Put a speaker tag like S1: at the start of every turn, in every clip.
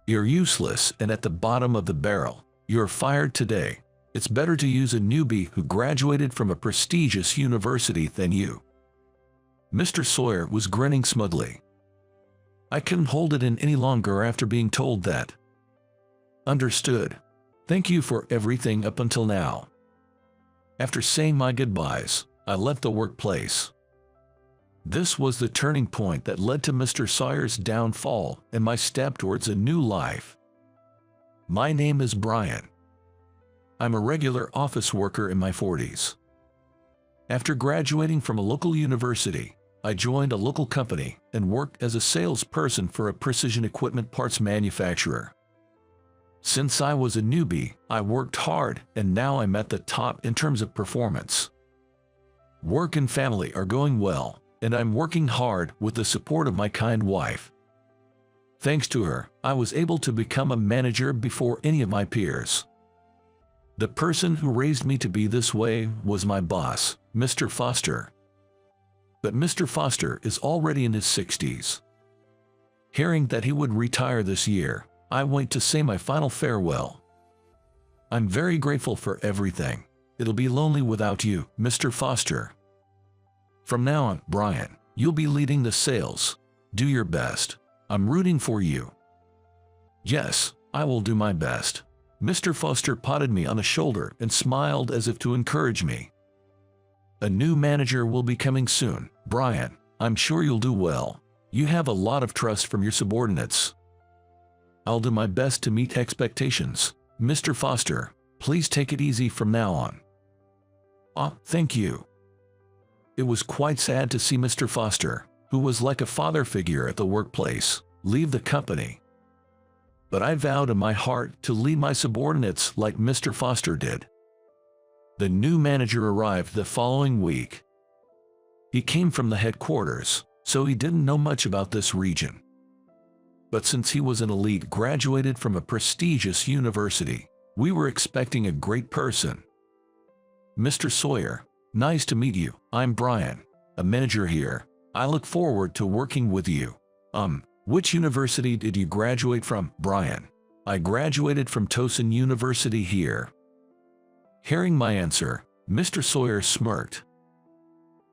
S1: You're useless and at the bottom of the barrel. You're fired today. It's better to use a newbie who graduated from a prestigious university than you." Mr. Sawyer was grinning smugly. I couldn't hold it in any longer after being told that. "Understood. Thank you for everything up until now." After saying my goodbyes, I left the workplace. This was the turning point that led to Mr. Sawyer's downfall and my step towards a new life. My name is Brian. I'm a regular office worker in my 40s. After graduating from a local university, I joined a local company and worked as a salesperson for a precision equipment parts manufacturer. Since I was a newbie, I worked hard, and now I'm at the top in terms of performance. Work and family are going well, and I'm working hard with the support of my kind wife. Thanks to her, I was able to become a manager before any of my peers. The person who raised me to be this way was my boss, Mr. Foster. But Mr. Foster is already in his 60s. Hearing that he would retire this year, I went to say my final farewell. I'm very grateful for everything. It'll be lonely without you, Mr. Foster. From now on, Brian, you'll be leading the sales. Do your best. I'm rooting for you." "Yes, I will do my best." Mr. Foster patted me on the shoulder and smiled as if to encourage me. "A new manager will be coming soon, Brian. I'm sure you'll do well. You have a lot of trust from your subordinates." "I'll do my best to meet expectations, Mr. Foster. Please take it easy from now on." Thank you." It was quite sad to see Mr. Foster, who was like a father figure at the workplace, leave the company. But I vowed in my heart to lead my subordinates like Mr. Foster did. The new manager arrived the following week. He came from the headquarters, so he didn't know much about this region. But since he was an elite graduated from a prestigious university, we were expecting a great person. "Mr. Sawyer, nice to meet you. I'm Brian, a manager here. I look forward to working with you." Which university did you graduate from, Brian?" "I graduated from Towson University here." Hearing my answer, Mr. Sawyer smirked.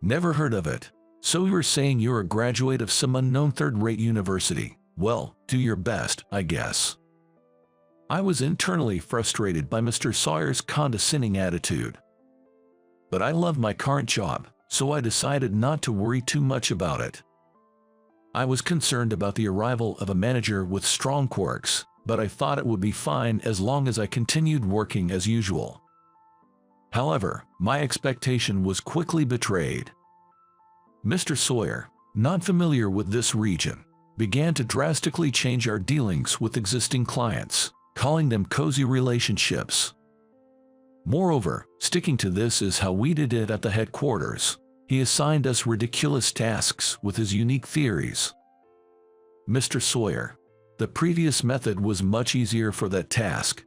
S1: "Never heard of it. So you were saying you're a graduate of some unknown third-rate university. Well, do your best, I guess." I was internally frustrated by Mr. Sawyer's condescending attitude. But I love my current job, so I decided not to worry too much about it. I was concerned about the arrival of a manager with strong quirks, but I thought it would be fine as long as I continued working as usual. However, my expectation was quickly betrayed. Mr. Sawyer, not familiar with this region, began to drastically change our dealings with existing clients, calling them cozy relationships. Moreover, sticking to this is how we did it at the headquarters. He assigned us ridiculous tasks with his unique theories. "Mr. Sawyer, the previous method was much easier for that task."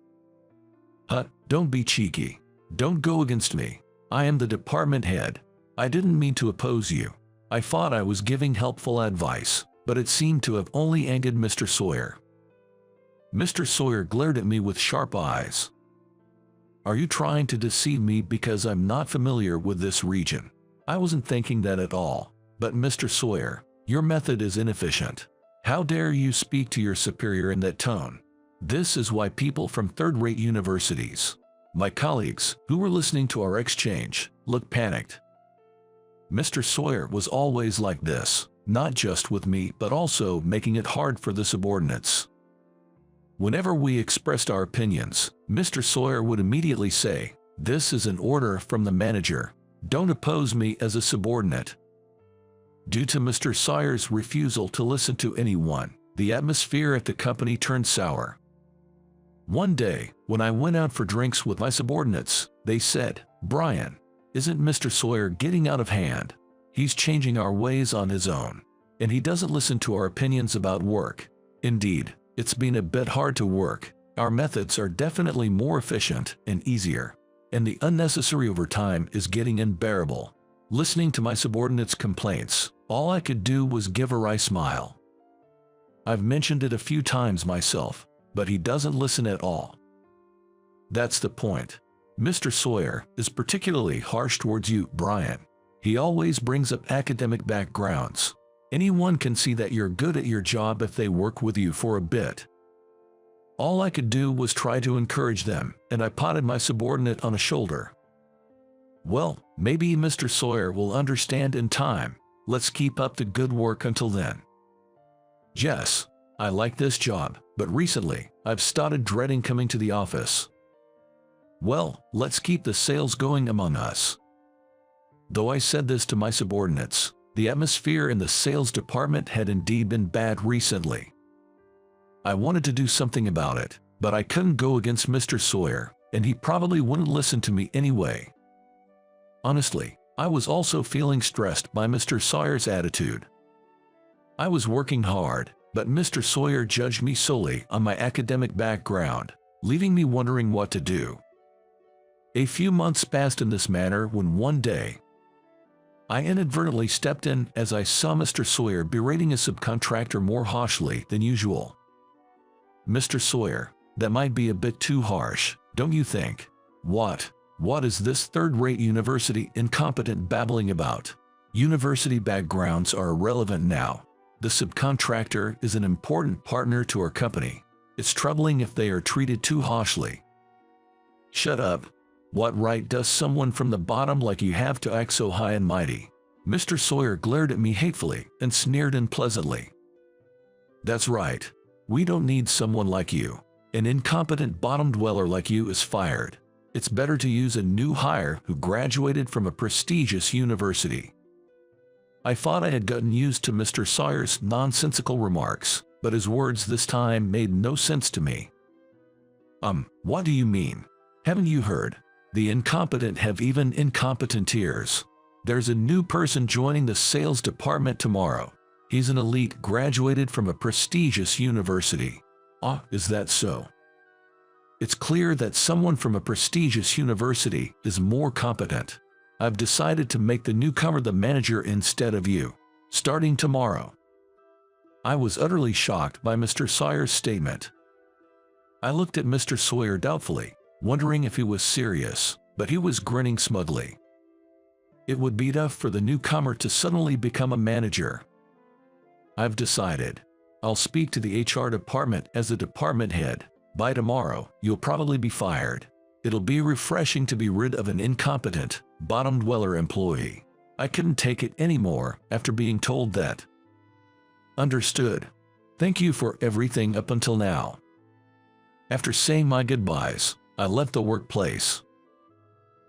S1: Don't be cheeky. Don't go against me. I am the department head. I didn't mean to oppose you. I thought I was giving helpful advice, but it seemed to have only angered Mr. Sawyer. Mr. Sawyer glared at me with sharp eyes. "Are you trying to deceive me because I'm not familiar with this region?" I wasn't thinking that at all. "But Mr. Sawyer, your method is inefficient. How dare you speak to your superior in that tone?" This is why people from third-rate universities, my colleagues who were listening to our exchange, looked panicked. Mr. Sawyer was always like this, not just with me but also making it hard for the subordinates. Whenever we expressed our opinions, Mr. Sawyer would immediately say, "This is an order from the manager. Don't oppose me as a subordinate." Due to Mr. Sawyer's refusal to listen to anyone, the atmosphere at the company turned sour. One day, when I went out for drinks with my subordinates, they said, "Brian, isn't Mr. Sawyer getting out of hand? He's changing our ways on his own, and he doesn't listen to our opinions about work. Indeed, it's been a bit hard to work. Our methods are definitely more efficient and easier, and the unnecessary overtime is getting unbearable." Listening to my subordinates' complaints, all I could do was give a wry smile. I've mentioned it a few times myself, but he doesn't listen at all. That's the point. Mr. Sawyer is particularly harsh towards you, Brian. He always brings up academic backgrounds. Anyone can see that you're good at your job if they work with you for a bit. All I could do was try to encourage them, and I patted my subordinate on the shoulder. Well, maybe Mr. Sawyer will understand in time. Let's keep up the good work until then. Jess, I like this job, but recently, I've started dreading coming to the office. Well, let's keep the sales going among us. Though I said this to my subordinates, the atmosphere in the sales department had indeed been bad recently. I wanted to do something about it, but I couldn't go against Mr. Sawyer, and he probably wouldn't listen to me anyway. Honestly, I was also feeling stressed by Mr. Sawyer's attitude. I was working hard, but Mr. Sawyer judged me solely on my academic background, leaving me wondering what to do. A few months passed in this manner when one day, I inadvertently stepped in as I saw Mr. Sawyer berating a subcontractor more harshly than usual. Mr. Sawyer, that might be a bit too harsh, don't you think? What is this third-rate university incompetent babbling about? University backgrounds are irrelevant now. The subcontractor is an important partner to our company. It's troubling if they are treated too harshly. Shut up. What right does someone from the bottom like you have to act so high and mighty? Mr. Sawyer glared at me hatefully and sneered unpleasantly. That's right. We don't need someone like you. An incompetent bottom dweller like you is fired. It's better to use a new hire who graduated from a prestigious university. I thought I had gotten used to Mr. Sawyer's nonsensical remarks, but his words this time made no sense to me. What do you mean? Haven't you heard? The incompetent have even incompetent ears. There's a new person joining the sales department tomorrow. He's an elite graduated from a prestigious university. Is that so? It's clear that someone from a prestigious university is more competent. I've decided to make the newcomer the manager instead of you, starting tomorrow. I was utterly shocked by Mr. Sawyer's statement. I looked at Mr. Sawyer doubtfully, wondering if he was serious, but he was grinning smugly. It would be tough for the newcomer to suddenly become a manager. I've decided. I'll speak to the HR department as the department head. By tomorrow, you'll probably be fired. It'll be refreshing to be rid of an incompetent, bottom-dweller employee. I couldn't take it anymore after being told that. Understood. Thank you for everything up until now. After saying my goodbyes, I left the workplace.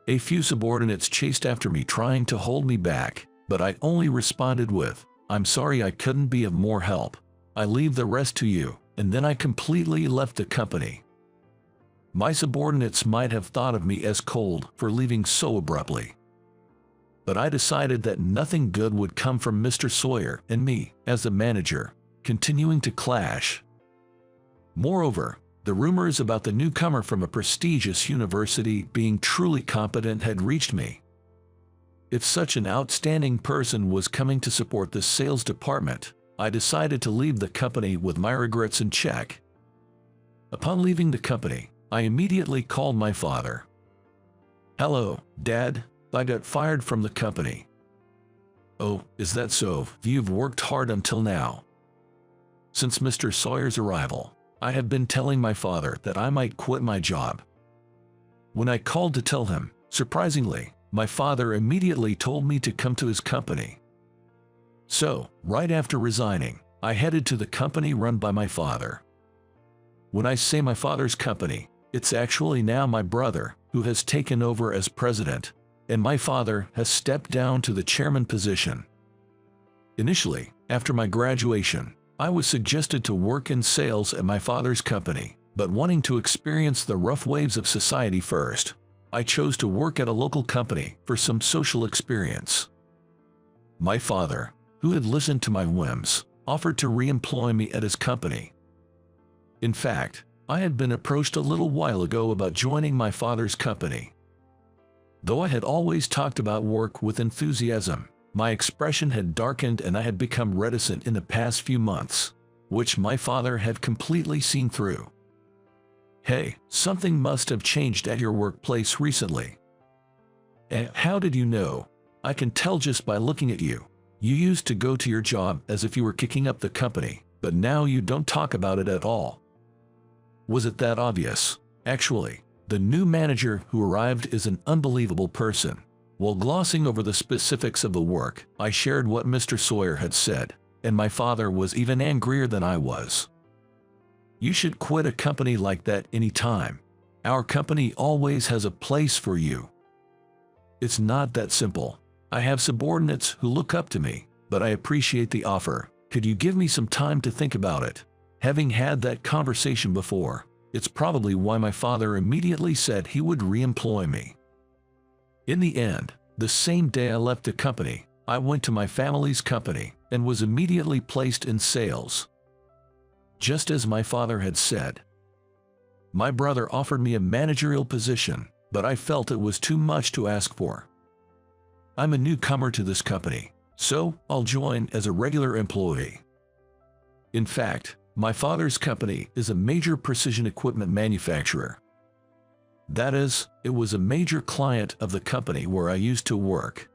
S1: A few subordinates chased after me trying to hold me back, but I only responded with, "I'm sorry I couldn't be of more help. I leave the rest to you," and then I completely left the company. My subordinates might have thought of me as cold for leaving so abruptly. But I decided that nothing good would come from Mr. Sawyer and me, as the manager, continuing to clash. Moreover, the rumors about the newcomer from a prestigious university being truly competent had reached me. If such an outstanding person was coming to support the sales department, I decided to leave the company with my regrets in check. Upon leaving the company, I immediately called my father. "Hello, Dad. I got fired from the company." "Oh, is that so? You've worked hard until now." Since Mr. Sawyer's arrival, I have been telling my father that I might quit my job. When I called to tell him, surprisingly, my father immediately told me to come to his company. So, right after resigning, I headed to the company run by my father. When I say my father's company, it's actually now my brother who has taken over as president, and my father has stepped down to the chairman position. Initially, after my graduation, I was suggested to work in sales at my father's company, but wanting to experience the rough waves of society first, I chose to work at a local company for some social experience. My father, who had listened to my whims, offered to re-employ me at his company. In fact, I had been approached a little while ago about joining my father's company. Though I had always talked about work with enthusiasm, my expression had darkened and I had become reticent in the past few months, which my father had completely seen through. Hey, something must have changed at your workplace recently. How did you know? I can tell just by looking at you. You used to go to your job as if you were kicking up the company, but now you don't talk about it at all. Was it that obvious? Actually, the new manager who arrived is an unbelievable person. While glossing over the specifics of the work, I shared what Mr. Sawyer had said, and my father was even angrier than I was. You should quit a company like that anytime. Our company always has a place for you. It's not that simple. I have subordinates who look up to me, but I appreciate the offer. Could you give me some time to think about it? Having had that conversation before, it's probably why my father immediately said he would re-employ me. In the end, the same day I left the company, I went to my family's company and was immediately placed in sales. Just as my father had said. My brother offered me a managerial position, but I felt it was too much to ask for. I'm a newcomer to this company, so I'll join as a regular employee. In fact, my father's company is a major precision equipment manufacturer. That is, it was a major client of the company where I used to work.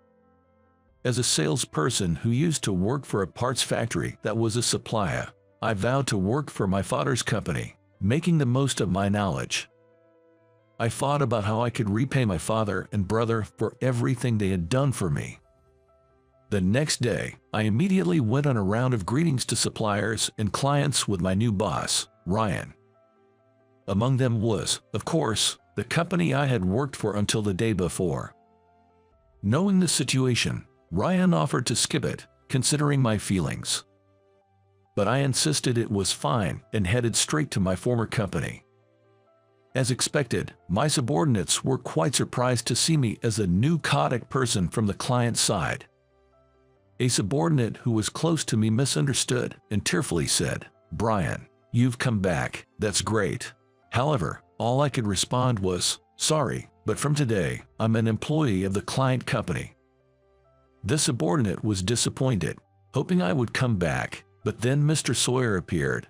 S1: As a salesperson who used to work for a parts factory that was a supplier, I vowed to work for my father's company, making the most of my knowledge. I thought about how I could repay my father and brother for everything they had done for me. The next day, I immediately went on a round of greetings to suppliers and clients with my new boss, Ryan. Among them was, of course, the company I had worked for until the day before. Knowing the situation, Ryan offered to skip it, considering my feelings. But I insisted it was fine and headed straight to my former company. As expected, my subordinates were quite surprised to see me as a new Kodak person from the client side. A subordinate who was close to me misunderstood and tearfully said, "Brian, you've come back, that's great." However, all I could respond was, "Sorry, but from today, I'm an employee of the client company." The subordinate was disappointed, hoping I would come back, but then Mr. Sawyer appeared.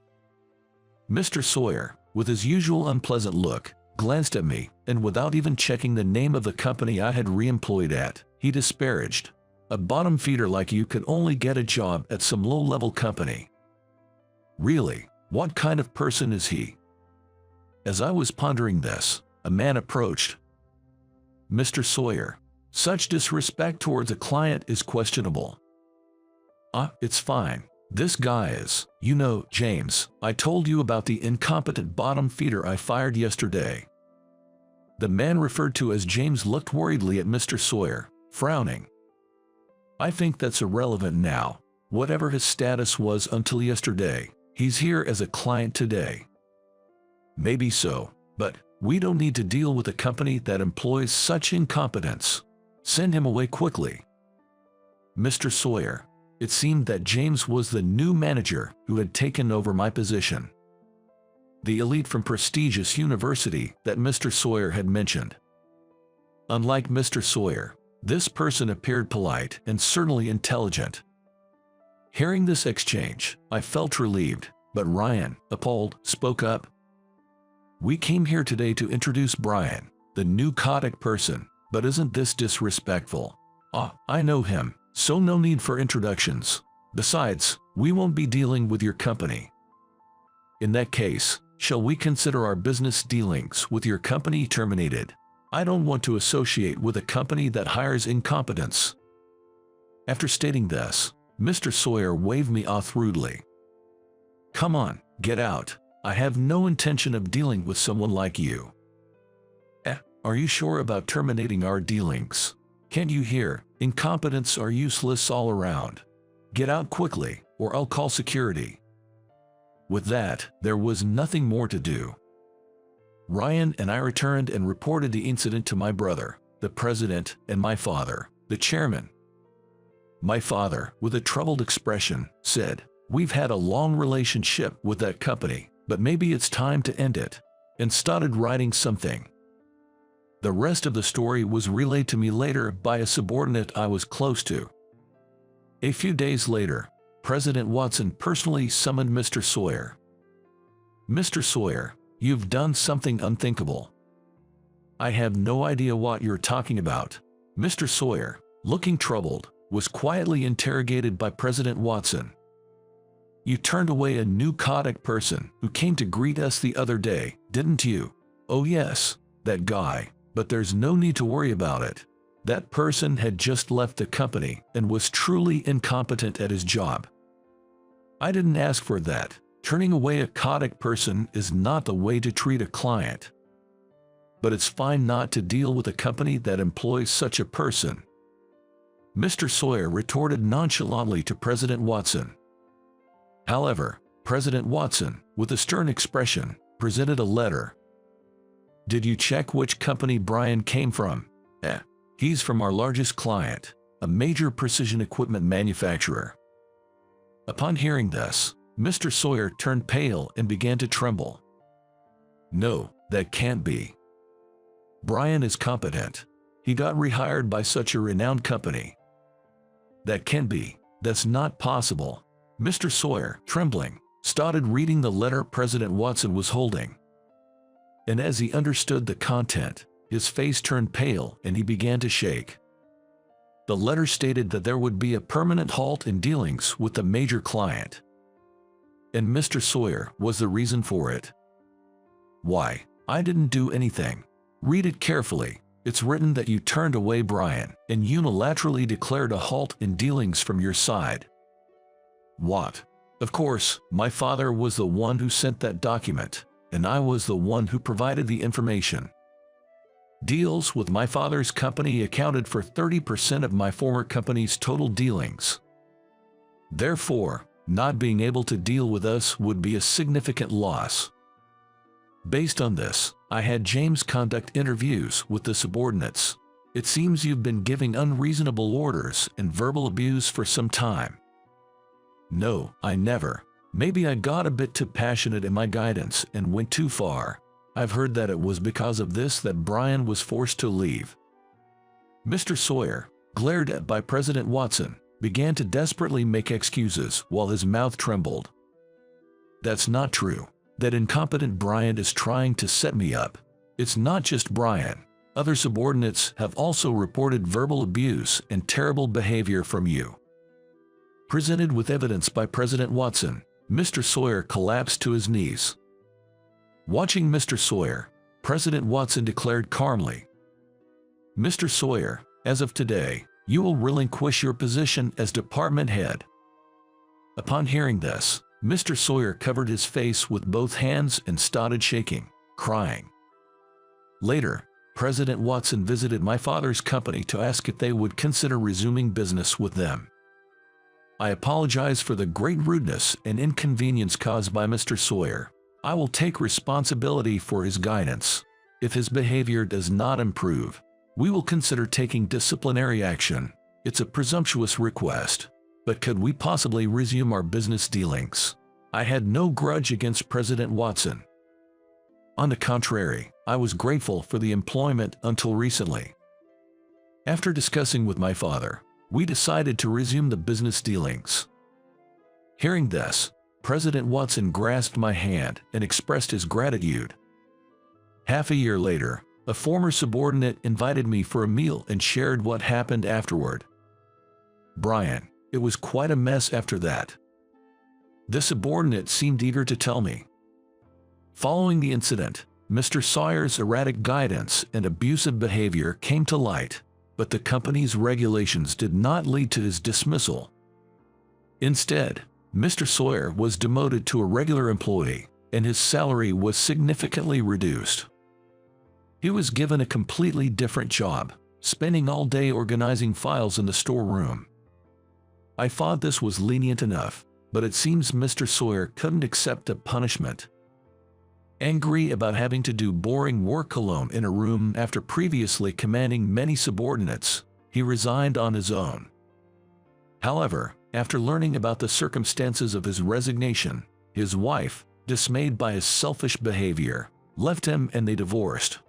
S1: Mr. Sawyer, with his usual unpleasant look, glanced at me, and without even checking the name of the company I had re-employed at, he disparaged. "A bottom feeder like you could only get a job at some low-level company. Really, what kind of person is he?" As I was pondering this, a man approached. "Mr. Sawyer, such disrespect towards a client is questionable." It's fine. This guy is, you know, James. I told you about the incompetent bottom feeder I fired yesterday." The man referred to as James looked worriedly at Mr. Sawyer, frowning. "I think that's irrelevant now. Whatever his status was until yesterday, he's here as a client today." "Maybe so, but we don't need to deal with a company that employs such incompetence. Send him away quickly." Mr. Sawyer. It seemed that James was the new manager who had taken over my position. The elite from prestigious university that Mr. Sawyer had mentioned. Unlike Mr. Sawyer, this person appeared polite and certainly intelligent. Hearing this exchange, I felt relieved, but Ryan, appalled, spoke up. "We came here today to introduce Brian, the new Kodak person, but isn't this disrespectful?" "I know him, so no need for introductions. Besides, we won't be dealing with your company." "In that case, shall we consider our business dealings with your company terminated? I don't want to associate with a company that hires incompetence." After stating this, Mr. Sawyer waved me off rudely. "Come on, get out. I have no intention of dealing with someone like you." Are you sure about terminating our dealings? Can't you hear? Incompetents are useless all around. Get out quickly, or I'll call security." With that, there was nothing more to do. Ryan and I returned and reported the incident to my brother, the president, and my father, the chairman. My father, with a troubled expression, said, "We've had a long relationship with that company, but maybe it's time to end it," and started writing something. The rest of the story was relayed to me later by a subordinate I was close to. A few days later, President Watson personally summoned Mr. Sawyer. "Mr. Sawyer, You've done something unthinkable." "I have no idea what you're talking about." Mr. Sawyer, looking troubled, was quietly interrogated by President Watson. "You turned away a new Kodak person who came to greet us the other day, didn't you?" "Oh yes, that guy, but there's no need to worry about it. That person had just left the company and was truly incompetent at his job. I didn't ask for that. Turning away a Kodak person is not the way to treat a client. But it's fine not to deal with a company that employs such a person." Mr. Sawyer retorted nonchalantly to President Watson. However, President Watson, with a stern expression, presented a letter. "Did you check which company Brian came from?" "He's from our largest client, a major precision equipment manufacturer." Upon hearing this, Mr. Sawyer turned pale and began to tremble. "No, that can't be. Brian is competent. He got rehired by such a renowned company. That can't be. That's not possible." Mr. Sawyer, trembling, started reading the letter President Watson was holding. And as he understood the content, his face turned pale and he began to shake. The letter stated that there would be a permanent halt in dealings with the major client. And Mr. Sawyer was the reason for it. "Why, I didn't do anything. Read it carefully. It's written that you turned away Brian and unilaterally declared a halt in dealings from your side." "What? Of course, my father was the one who sent that document, and I was the one who provided the information. Deals with my father's company accounted for 30% of my former company's total dealings. Therefore, not being able to deal with us would be a significant loss. Based on this, I had James conduct interviews with the subordinates. It seems you've been giving unreasonable orders and verbal abuse for some time." "No, I never. Maybe I got a bit too passionate in my guidance and went too far. I've heard that it was because of this that Brian was forced to leave." Mr. Sawyer, glared at by President Watson, began to desperately make excuses while his mouth trembled. "That's not true. That incompetent Brian is trying to set me up. It's not just Brian. Other subordinates have also reported verbal abuse and terrible behavior from you." Presented with evidence by President Watson, Mr. Sawyer collapsed to his knees. Watching Mr. Sawyer, President Watson declared calmly, "Mr. Sawyer, as of today, you will relinquish your position as department head." Upon hearing this, Mr. Sawyer covered his face with both hands and started shaking, crying. Later, President Watson visited my father's company to ask if they would consider resuming business with them. "I apologize for the great rudeness and inconvenience caused by Mr. Sawyer. I will take responsibility for his guidance. If his behavior does not improve, we will consider taking disciplinary action. It's a presumptuous request, but could we possibly resume our business dealings?" I had no grudge against President Watson. On the contrary, I was grateful for the employment until recently. After discussing with my father, we decided to resume the business dealings. Hearing this, President Watson grasped my hand and expressed his gratitude. Half a year later, a former subordinate invited me for a meal and shared what happened afterward. "Brian, it was quite a mess after that." The subordinate seemed eager to tell me. Following the incident, Mr. Sawyer's erratic guidance and abusive behavior came to light, but the company's regulations did not lead to his dismissal. Instead, Mr. Sawyer was demoted to a regular employee, and his salary was significantly reduced. He was given a completely different job, spending all day organizing files in the storeroom. I thought this was lenient enough, but it seems Mr. Sawyer couldn't accept a punishment. Angry about having to do boring work alone in a room after previously commanding many subordinates, he resigned on his own. However, after learning about the circumstances of his resignation, his wife, dismayed by his selfish behavior, left him and they divorced.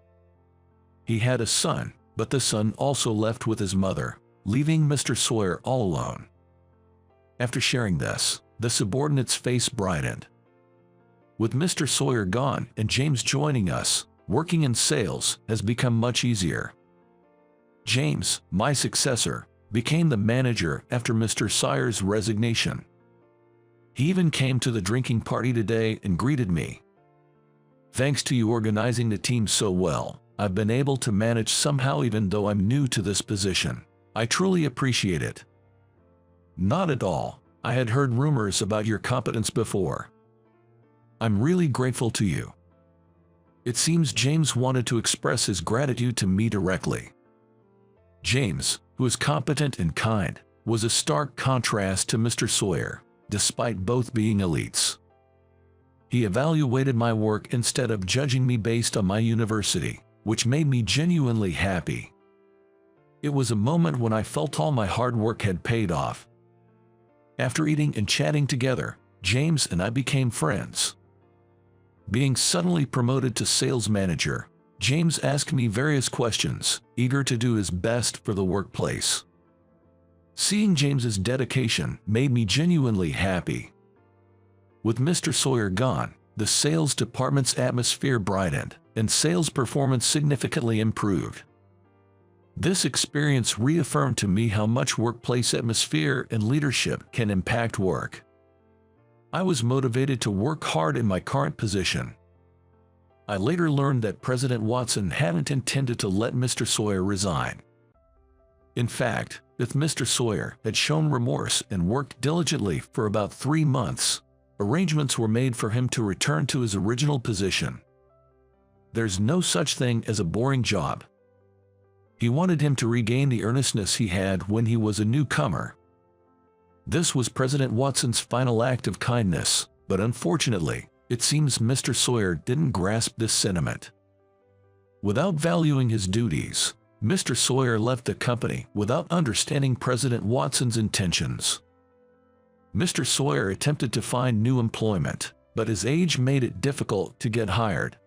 S1: He had a son, but the son also left with his mother, leaving Mr. Sawyer all alone. After sharing this, the subordinate's face brightened. With Mr. Sawyer gone and James joining us, working in sales has become much easier. James, my successor, became the manager after Mr. Sawyer's resignation. He even came to the drinking party today and greeted me. Thanks to you organizing the team so well, I've been able to manage somehow even though I'm new to this position. I truly appreciate it. Not at all. I had heard rumors about your competence before. I'm really grateful to you. It seems James wanted to express his gratitude to me directly. James, who is competent and kind, was a stark contrast to Mr. Sawyer, despite both being elites. He evaluated my work instead of judging me based on my university, which made me genuinely happy. It was a moment when I felt all my hard work had paid off. After eating and chatting together, James and I became friends. Being suddenly promoted to sales manager, James asked me various questions, eager to do his best for the workplace. Seeing James's dedication made me genuinely happy. With Mr. Sawyer gone, the sales department's atmosphere brightened, and sales performance significantly improved. This experience reaffirmed to me how much workplace atmosphere and leadership can impact work. I was motivated to work hard in my current position. I later learned that President Watson hadn't intended to let Mr. Sawyer resign. In fact, if Mr. Sawyer had shown remorse and worked diligently for about 3 months, arrangements were made for him to return to his original position. There's no such thing as a boring job. He wanted him to regain the earnestness he had when he was a newcomer. This was President Watson's final act of kindness, but unfortunately, it seems Mr. Sawyer didn't grasp this sentiment. Without valuing his duties, Mr. Sawyer left the company without understanding President Watson's intentions. Mr. Sawyer attempted to find new employment, but his age made it difficult to get hired.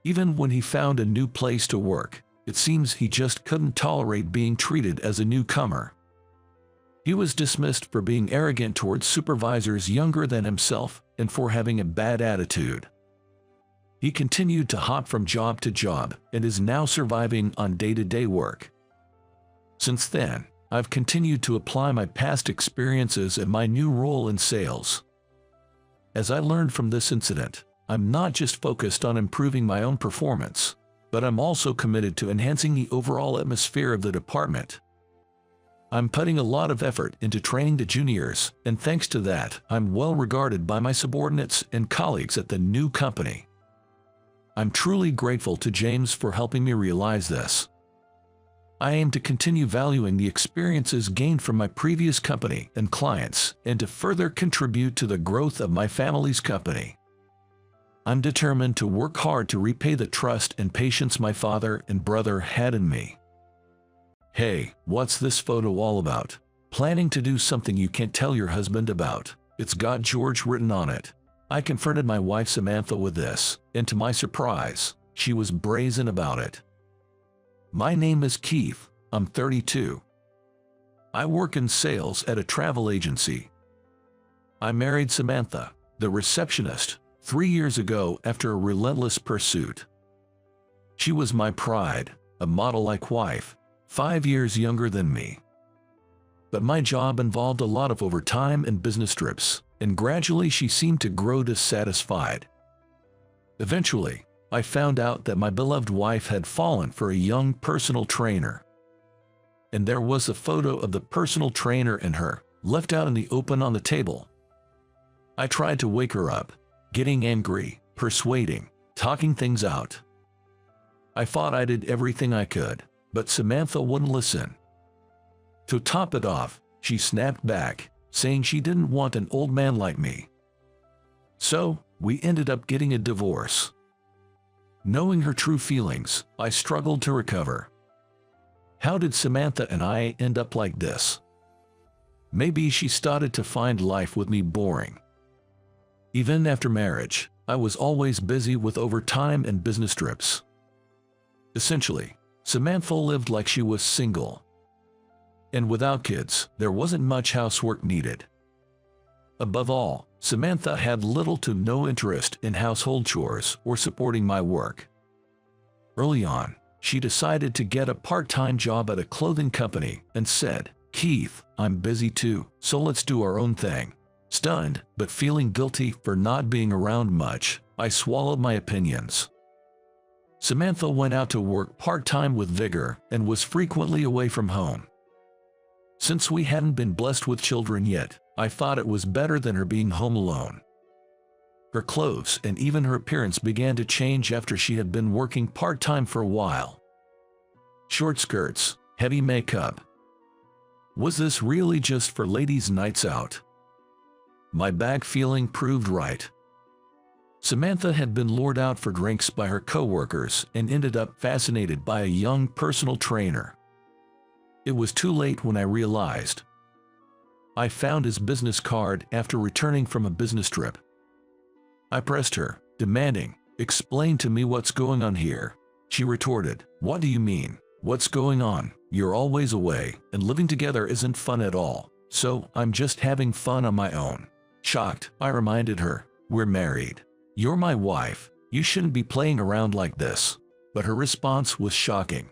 S1: Even when he found a new place to work, it seems he just couldn't tolerate being treated as a newcomer. He was dismissed for being arrogant towards supervisors younger than himself and for having a bad attitude. He continued to hop from job to job and is now surviving on day-to-day work. Since then, I've continued to apply my past experiences and my new role in sales. As I learned from this incident, I'm not just focused on improving my own performance, but I'm also committed to enhancing the overall atmosphere of the department. I'm putting a lot of effort into training the juniors, and thanks to that, I'm well regarded by my subordinates and colleagues at the new company. I'm truly grateful to James for helping me realize this. I aim to continue valuing the experiences gained from my previous company and clients, and to further contribute to the growth of my family's company. I'm determined to work hard to repay the trust and patience my father and brother had in me. Hey, what's this photo all about? Planning to do something you can't tell your husband about. It's got George written on it. I confronted my wife Samantha with this, and to my surprise, she was brazen about it. My name is Keith. I'm 32. I work in sales at a travel agency. I married Samantha, the receptionist, 3 years ago after a relentless pursuit. She was my pride, a model-like wife, 5 years younger than me. But my job involved a lot of overtime and business trips, and gradually she seemed to grow dissatisfied. Eventually, I found out that my beloved wife had fallen for a young personal trainer. And there was a photo of the personal trainer and her, left out in the open on the table. I tried to wake her up, getting angry, persuading, talking things out. I thought I did everything I could, but Samantha wouldn't listen. To top it off, she snapped back, saying she didn't want an old man like me. So, we ended up getting a divorce. Knowing her true feelings, I struggled to recover. How did Samantha and I end up like this? Maybe she started to find life with me boring. Even after marriage, I was always busy with overtime and business trips. Essentially, Samantha lived like she was single. And without kids, there wasn't much housework needed. Above all, Samantha had little to no interest in household chores or supporting my work. Early on, she decided to get a part-time job at a clothing company and said, "Keith, I'm busy too, so let's do our own thing." Stunned, but feeling guilty for not being around much, I swallowed my opinions. Samantha went out to work part-time with vigor and was frequently away from home. Since we hadn't been blessed with children yet, I thought it was better than her being home alone. Her clothes and even her appearance began to change after she had been working part-time for a while. Short skirts, heavy makeup. Was this really just for ladies' nights out? My bag feeling proved right. Samantha had been lured out for drinks by her co-workers and ended up fascinated by a young personal trainer. It was too late when I realized. I found his business card after returning from a business trip. I pressed her, demanding, "Explain to me what's going on here." She retorted, "What do you mean? What's going on? You're always away, and living together isn't fun at all, so I'm just having fun on my own." Shocked, I reminded her, "We're married. You're my wife. You shouldn't be playing around like this." But her response was shocking.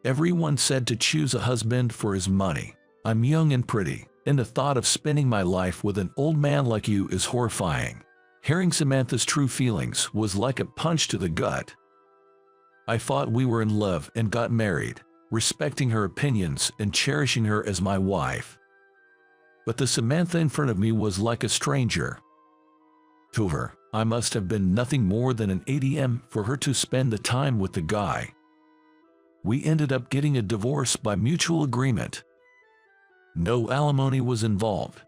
S1: "Everyone said to choose a husband for his money. I'm young and pretty, and the thought of spending my life with an old man like you is horrifying." Hearing Samantha's true feelings was like a punch to the gut. I thought we were in love and got married, respecting her opinions and cherishing her as my wife. But the Samantha in front of me was like a stranger. To her, I must have been nothing more than an ATM for her to spend the time with the guy. We ended up getting a divorce by mutual agreement. No alimony was involved.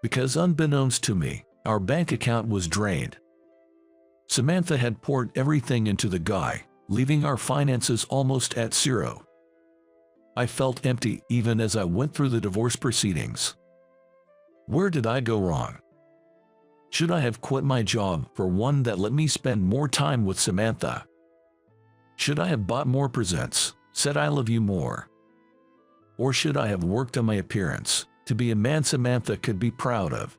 S1: Because unbeknownst to me, our bank account was drained. Samantha had poured everything into the guy, leaving our finances almost at zero. I felt empty even as I went through the divorce proceedings. Where did I go wrong? Should I have quit my job for one that let me spend more time with Samantha? Should I have bought more presents, said I love you more? Or should I have worked on my appearance, to be a man Samantha could be proud of?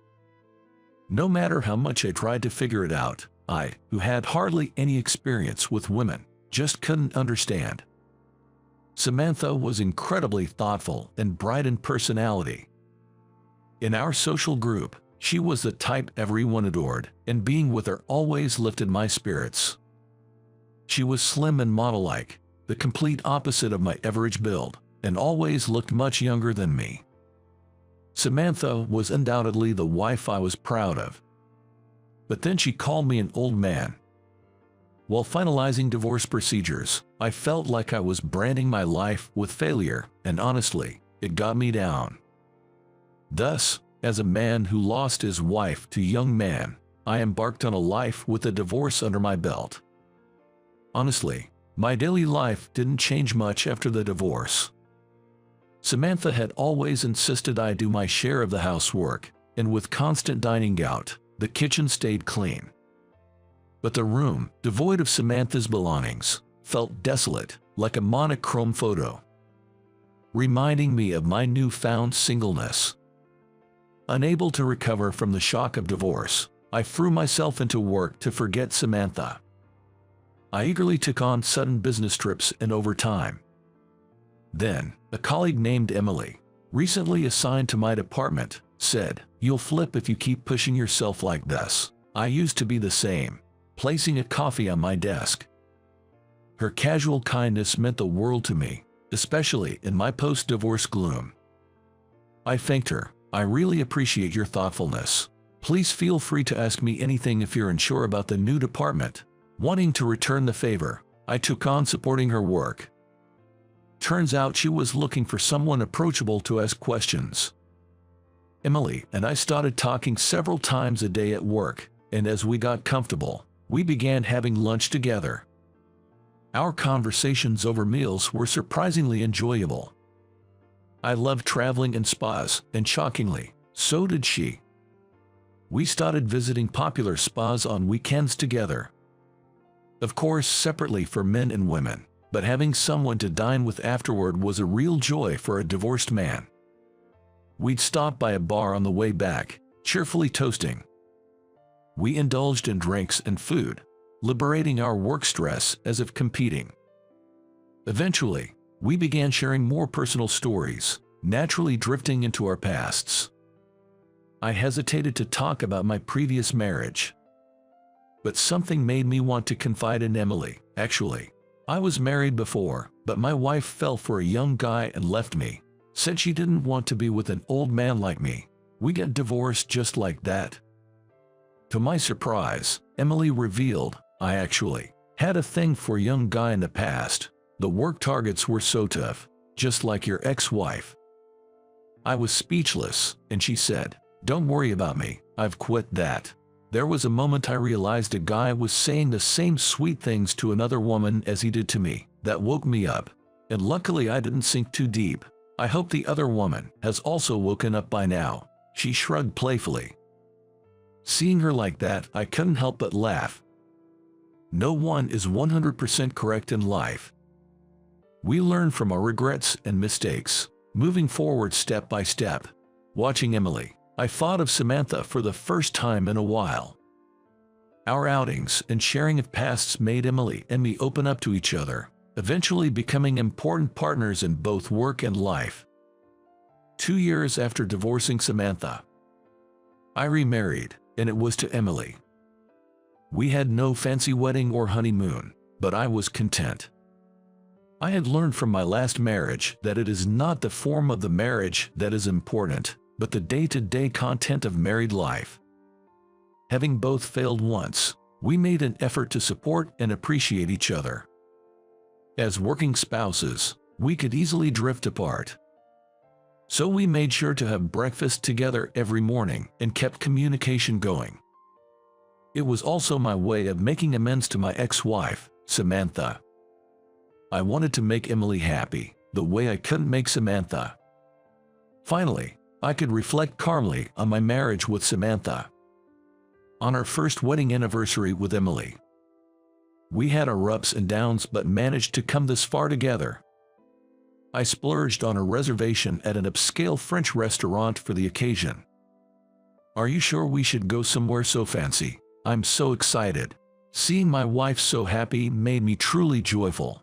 S1: No matter how much I tried to figure it out, I, who had hardly any experience with women, just couldn't understand. Samantha was incredibly thoughtful and bright in personality. In our social group, she was the type everyone adored, and being with her always lifted my spirits. She was slim and model-like, the complete opposite of my average build, and always looked much younger than me. Samantha was undoubtedly the wife I was proud of. But then she called me an old man. While finalizing divorce procedures, I felt like I was branding my life with failure, and honestly, it got me down. Thus, as a man who lost his wife to a young man, I embarked on a life with a divorce under my belt. Honestly, my daily life didn't change much after the divorce. Samantha had always insisted I do my share of the housework, and with constant dining out, the kitchen stayed clean. But the room, devoid of Samantha's belongings, felt desolate, like a monochrome photo, reminding me of my newfound singleness. Unable to recover from the shock of divorce, I threw myself into work to forget Samantha. I eagerly took on sudden business trips and overtime. Then, a colleague named Emily, recently assigned to my department, said, "You'll flip if you keep pushing yourself like this." I used to be the same, placing a coffee on my desk. Her casual kindness meant the world to me, especially in my post-divorce gloom. I thanked her. "I really appreciate your thoughtfulness. Please feel free to ask me anything if you're unsure about the new department." Wanting to return the favor, I took on supporting her work. Turns out she was looking for someone approachable to ask questions. Emily and I started talking several times a day at work, and as we got comfortable, we began having lunch together. Our conversations over meals were surprisingly enjoyable. I loved traveling and spas, and shockingly, so did she. We started visiting popular spas on weekends together. Of course, separately for men and women, but having someone to dine with afterward was a real joy for a divorced man. We'd stop by a bar on the way back, cheerfully toasting. We indulged in drinks and food, liberating our work stress as if competing. Eventually, we began sharing more personal stories, naturally drifting into our pasts. I hesitated to talk about my previous marriage, but something made me want to confide in Emily. Actually, I was married before, but my wife fell for a young guy and left me. Said she didn't want to be with an old man like me. We got divorced just like that. To my surprise, Emily revealed I actually had a thing for a young guy in the past. The work targets were so tough, just like your ex-wife. I was speechless, and she said, "Don't worry about me, I've quit that." There was a moment I realized a guy was saying the same sweet things to another woman as he did to me. That woke me up, and luckily I didn't sink too deep. I hope the other woman has also woken up by now. She shrugged playfully. Seeing her like that, I couldn't help but laugh. No one is 100% correct in life. We learn from our regrets and mistakes, moving forward step by step. Watching Emily, I thought of Samantha for the first time in a while. Our outings and sharing of pasts made Emily and me open up to each other, eventually becoming important partners in both work and life. 2 years after divorcing Samantha, I remarried, and it was to Emily. We had no fancy wedding or honeymoon, but I was content. I had learned from my last marriage that it is not the form of the marriage that is important, but the day-to-day content of married life. Having both failed once, we made an effort to support and appreciate each other. As working spouses, we could easily drift apart. So we made sure to have breakfast together every morning and kept communication going. It was also my way of making amends to my ex-wife, Samantha. I wanted to make Emily happy, the way I couldn't make Samantha. Finally, I could reflect calmly on my marriage with Samantha. On our first wedding anniversary with Emily, we had our ups and downs but managed to come this far together. I splurged on a reservation at an upscale French restaurant for the occasion. "Are you sure we should go somewhere so fancy? I'm so excited." Seeing my wife so happy made me truly joyful.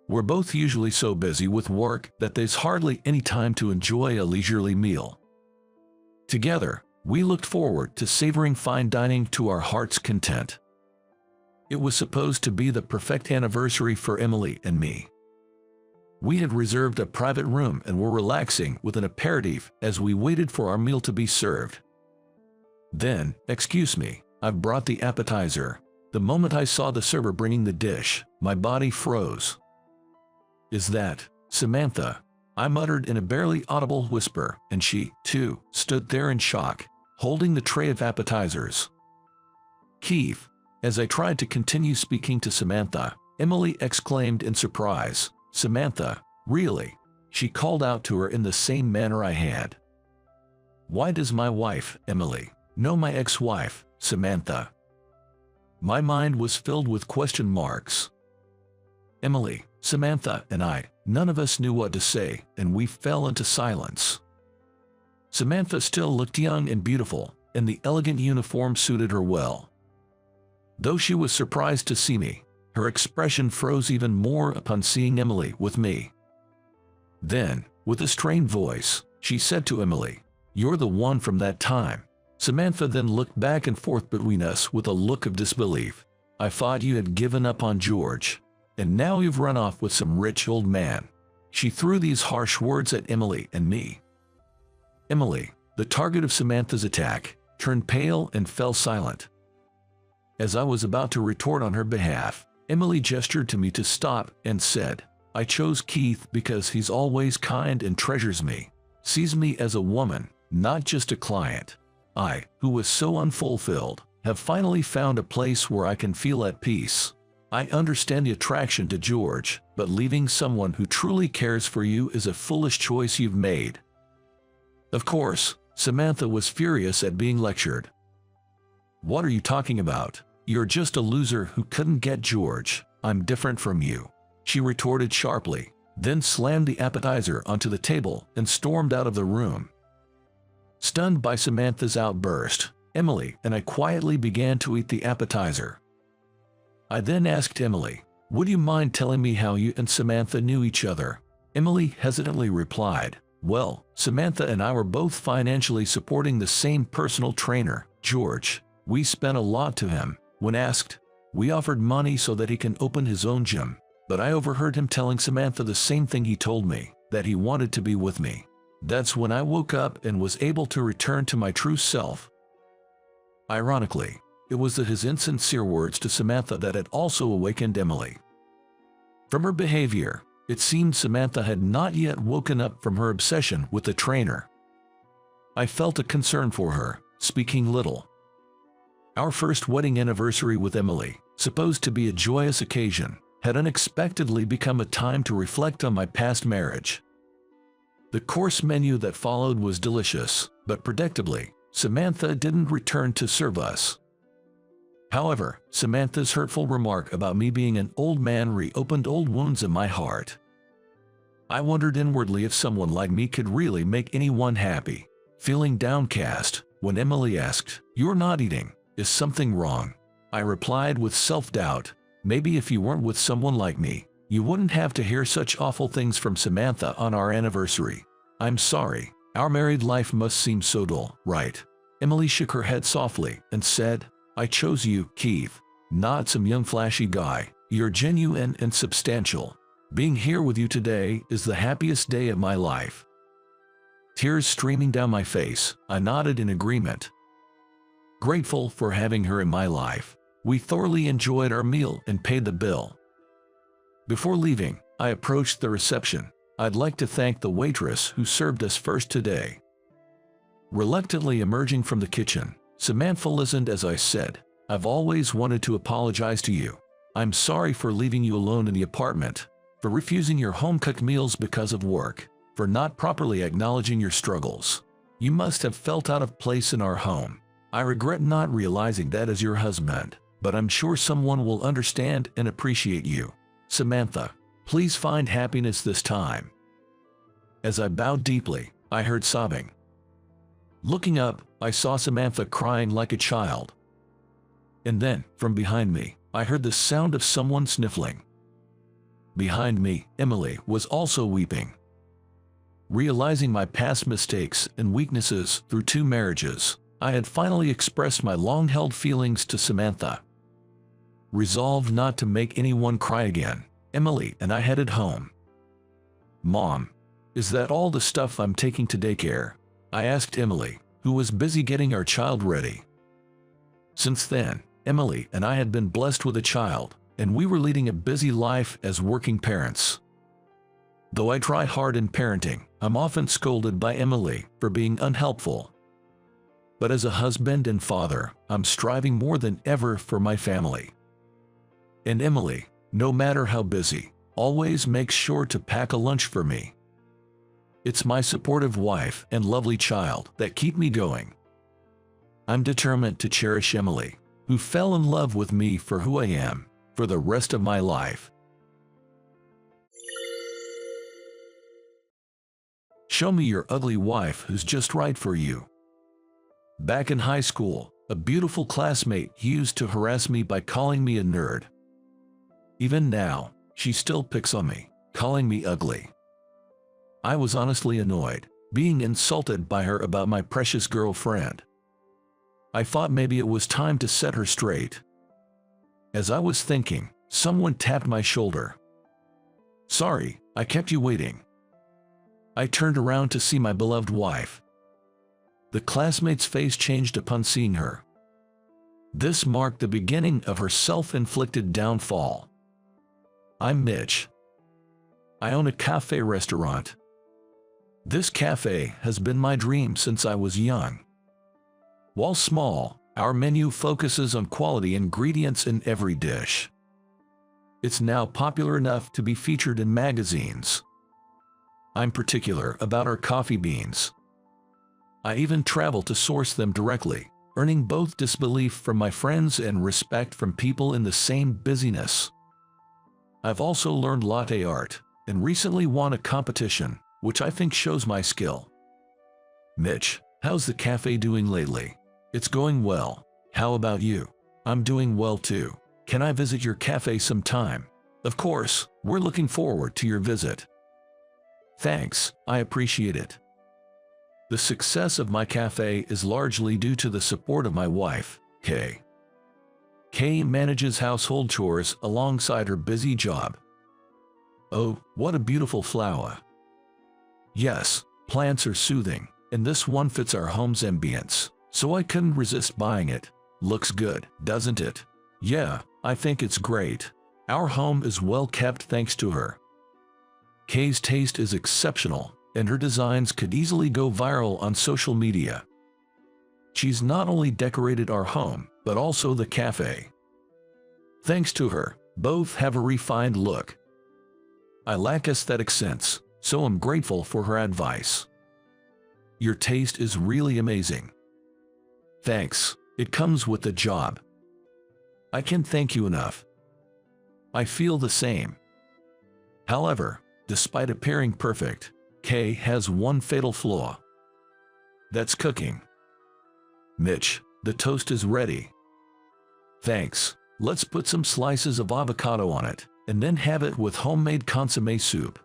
S1: We're both usually so busy with work that there's hardly any time to enjoy a leisurely meal. Together, we looked forward to savoring fine dining to our heart's content. It was supposed to be the perfect anniversary for Emily and me. We had reserved a private room and were relaxing with an aperitif as we waited for our meal to be served. Then, "Excuse me, I've brought the appetizer." The moment I saw the server bringing the dish, my body froze. "Is that Samantha?" I muttered in a barely audible whisper, and she, too, stood there in shock, holding the tray of appetizers. "Keith." As I tried to continue speaking to Samantha, Emily exclaimed in surprise, "Samantha, really?" She called out to her in the same manner I had. "Why does my wife, Emily, know my ex-wife, Samantha?" My mind was filled with question marks. Emily, Samantha, and I, none of us knew what to say, and we fell into silence. Samantha still looked young and beautiful, and the elegant uniform suited her well. Though she was surprised to see me, her expression froze even more upon seeing Emily with me. Then, with a strained voice, she said to Emily, "You're the one from that time." Samantha then looked back and forth between us with a look of disbelief. "I thought you had given up on George, and now you've run off with some rich old man." She threw these harsh words at Emily and me. Emily, the target of Samantha's attack, turned pale and fell silent. As I was about to retort on her behalf, Emily gestured to me to stop and said, "I chose Keith because he's always kind and treasures me, sees me as a woman, not just a client. I, who was so unfulfilled, have finally found a place where I can feel at peace. I understand the attraction to George, but leaving someone who truly cares for you is a foolish choice you've made." Of course, Samantha was furious at being lectured. "What are you talking about? You're just a loser who couldn't get George. I'm different from you," she retorted sharply. then slammed the appetizer onto the table and stormed out of the room. Stunned by Samantha's outburst, Emily and I quietly began to eat the appetizer. I then asked Emily, "Would you mind telling me how you and Samantha knew each other?" Emily hesitantly replied, "Well, Samantha and I were both financially supporting the same personal trainer, George. We spent a lot to him. When asked, we offered money so that he can open his own gym, but I overheard him telling Samantha the same thing he told me, that he wanted to be with me. That's when I woke up and was able to return to my true self." Ironically, it was his insincere words to Samantha that had also awakened Emily. From her behavior, it seemed Samantha had not yet woken up from her obsession with the trainer. I felt a concern for her, speaking little. Our first wedding anniversary with Emily, supposed to be a joyous occasion, had unexpectedly become a time to reflect on my past marriage. The course menu that followed was delicious, but predictably, Samantha didn't return to serve us. However, Samantha's hurtful remark about me being an old man reopened old wounds in my heart. I wondered inwardly if someone like me could really make anyone happy. Feeling downcast, when Emily asked, "You're not eating, is something wrong?" I replied with self-doubt, "Maybe if you weren't with someone like me, you wouldn't have to hear such awful things from Samantha on our anniversary. I'm sorry, our married life must seem so dull, right?" Emily shook her head softly and said, "I chose you, Keith, not some young flashy guy. You're genuine and substantial. Being here with you today is the happiest day of my life." Tears streaming down my face, I nodded in agreement. Grateful for having her in my life, we thoroughly enjoyed our meal and paid the bill. Before leaving, I approached the reception. "I'd like to thank the waitress who served us first today." Reluctantly emerging from the kitchen, Samantha listened as I said, "I've always wanted to apologize to you. I'm sorry for leaving you alone in the apartment, for refusing your home-cooked meals because of work, for not properly acknowledging your struggles. You must have felt out of place in our home. I regret not realizing that as your husband, but I'm sure someone will understand and appreciate you. Samantha, please find happiness this time." As I bowed deeply, I heard sobbing. Looking up, I saw Samantha crying like a child. And then, from behind me, I heard the sound of someone sniffling. Behind me, Emily was also weeping. Realizing my past mistakes and weaknesses through 2 marriages, I had finally expressed my long-held feelings to Samantha. Resolved not to make anyone cry again, Emily and I headed home. "Mom, is that all the stuff I'm taking to daycare?" I asked Emily, who was busy getting our child ready. Since then, Emily and I had been blessed with a child, and we were leading a busy life as working parents. Though I try hard in parenting, I'm often scolded by Emily for being unhelpful. But as a husband and father, I'm striving more than ever for my family. And Emily, no matter how busy, always makes sure to pack a lunch for me. It's my supportive wife and lovely child that keep me going. I'm determined to cherish Emily, who fell in love with me for who I am, for the rest of my life. Show me your ugly wife who's just right for you. Back in high school, a beautiful classmate used to harass me by calling me a nerd. Even now, she still picks on me, calling me ugly. I was honestly annoyed, being insulted by her about my precious girlfriend. I thought maybe it was time to set her straight. As I was thinking, someone tapped my shoulder. "Sorry, I kept you waiting." I turned around to see my beloved wife. The classmate's face changed upon seeing her. This marked the beginning of her self-inflicted downfall. I'm Mitch. I own a cafe restaurant. This cafe has been my dream since I was young. While small, our menu focuses on quality ingredients in every dish. It's now popular enough to be featured in magazines. I'm particular about our coffee beans. I even travel to source them directly, earning both disbelief from my friends and respect from people in the same busyness. I've also learned latte art, and recently won a competition, which I think shows my skill. Mitch, how's the cafe doing lately? It's going well. How about you? I'm doing well too. Can I visit your cafe sometime? Of course, we're looking forward to your visit. Thanks, I appreciate it. The success of my cafe is largely due to the support of my wife, Kay. Kay manages household chores alongside her busy job. Oh, what a beautiful flower. Yes, plants are soothing, and this one fits our home's ambience, so I couldn't resist buying it. Looks good, doesn't it? Yeah, I think it's great. Our home is well kept thanks to her. Kay's taste is exceptional, and her designs could easily go viral on social media. She's not only decorated our home, but also the cafe. Thanks to her, both have a refined look. I lack aesthetic sense, so I'm grateful for her advice. Your taste is really amazing. Thanks, it comes with the job. I can't thank you enough. I feel the same. However, despite appearing perfect, Kay has one fatal flaw. That's cooking. Mitch, the toast is ready. Thanks. Let's put some slices of avocado on it, and then have it with homemade consommé soup.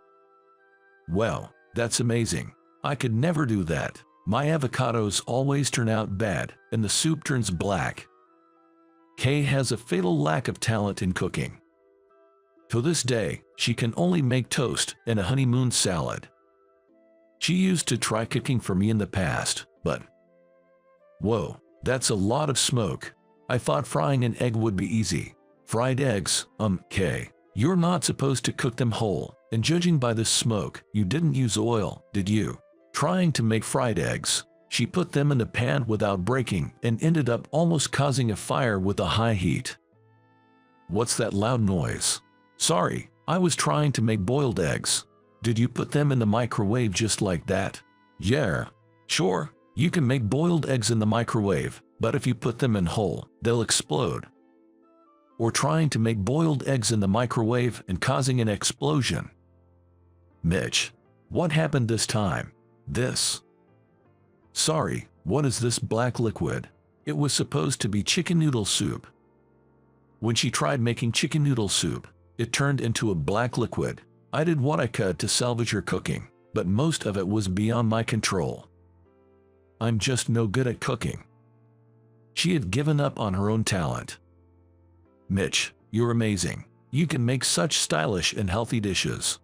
S1: Wow, that's amazing. I could never do that. My avocados always turn out bad, and the soup turns black. Kay has a fatal lack of talent in cooking. To this day, she can only make toast and a honeymoon salad. She used to try cooking for me in the past, but... Whoa, that's a lot of smoke. I thought frying an egg would be easy. Fried eggs, Kay. You're not supposed to cook them whole, and judging by this smoke, you didn't use oil, did you? Trying to make fried eggs, she put them in the pan without breaking and ended up almost causing a fire with a high heat. What's that loud noise? Sorry, I was trying to make boiled eggs. Did you put them in the microwave just like that? Yeah. Sure, you can make boiled eggs in the microwave, but if you put them in whole, they'll explode. Or trying to make boiled eggs in the microwave and causing an explosion. Mitch, what happened this time? This. Sorry, what is this black liquid? It was supposed to be chicken noodle soup. When she tried making chicken noodle soup, it turned into a black liquid. I did what I could to salvage her cooking, but most of it was beyond my control. I'm just no good at cooking. She had given up on her own talent. Mitch, you're amazing. You can make such stylish and healthy dishes.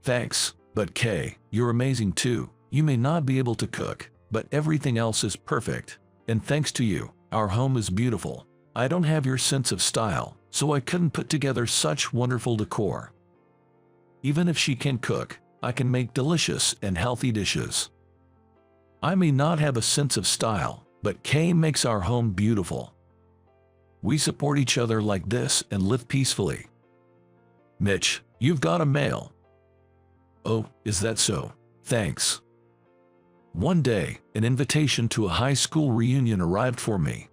S1: Thanks, but Kay, you're amazing too. You may not be able to cook, but everything else is perfect. And thanks to you, our home is beautiful. I don't have your sense of style, so I couldn't put together such wonderful decor. Even if she can cook, I can make delicious and healthy dishes. I may not have a sense of style, but Kay makes our home beautiful. We support each other like this and live peacefully. Mitch, you've got a mail. Oh, is that so? Thanks. One day, an invitation to a high school reunion arrived for me.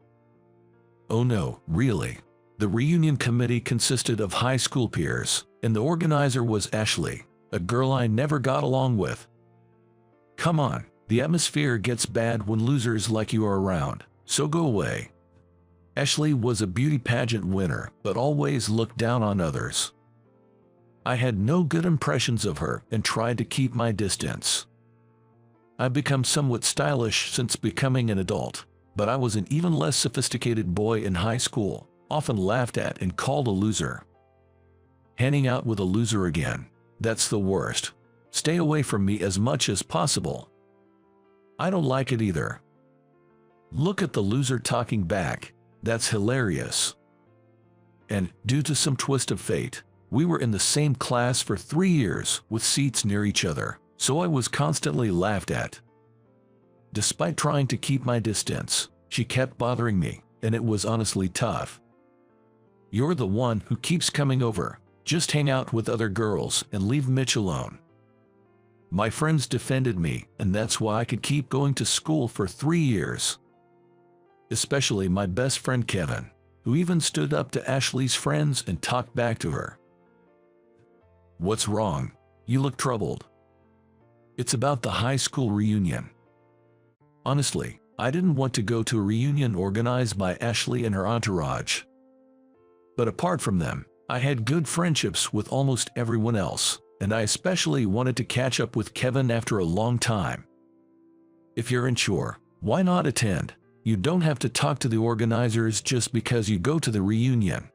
S1: Oh no, really? The reunion committee consisted of high school peers, and the organizer was Ashley, a girl I never got along with. Come on, the atmosphere gets bad when losers like you are around, so go away. Ashley was a beauty pageant winner, but always looked down on others. I had no good impressions of her and tried to keep my distance. I've become somewhat stylish since becoming an adult, but I was an even less sophisticated boy in high school, often laughed at and called a loser. Hanging out with a loser again, that's the worst. Stay away from me as much as possible. I don't like it either. Look at the loser talking back, that's hilarious. And, due to some twist of fate, we were in the same class for 3 years with seats near each other, so I was constantly laughed at. Despite trying to keep my distance, she kept bothering me, and it was honestly tough. You're the one who keeps coming over. Just hang out with other girls and leave Mitch alone. My friends defended me, and that's why I could keep going to school for 3 years. Especially my best friend Kevin, who even stood up to Ashley's friends and talked back to her. What's wrong? You look troubled. It's about the high school reunion. Honestly, I didn't want to go to a reunion organized by Ashley and her entourage. But apart from them, I had good friendships with almost everyone else, and I especially wanted to catch up with Kevin after a long time. If you're unsure, why not attend? You don't have to talk to the organizers just because you go to the reunion.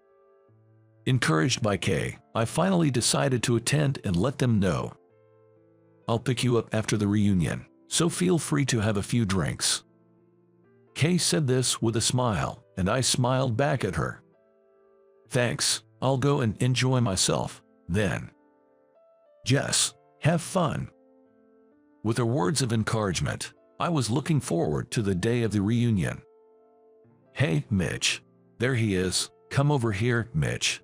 S1: Encouraged by Kay, I finally decided to attend and let them know. I'll pick you up after the reunion, so feel free to have a few drinks. Kay said this with a smile, and I smiled back at her. Thanks, I'll go and enjoy myself, then. Jess, have fun. With her words of encouragement, I was looking forward to the day of the reunion. Hey, Mitch. There he is. Come over here, Mitch.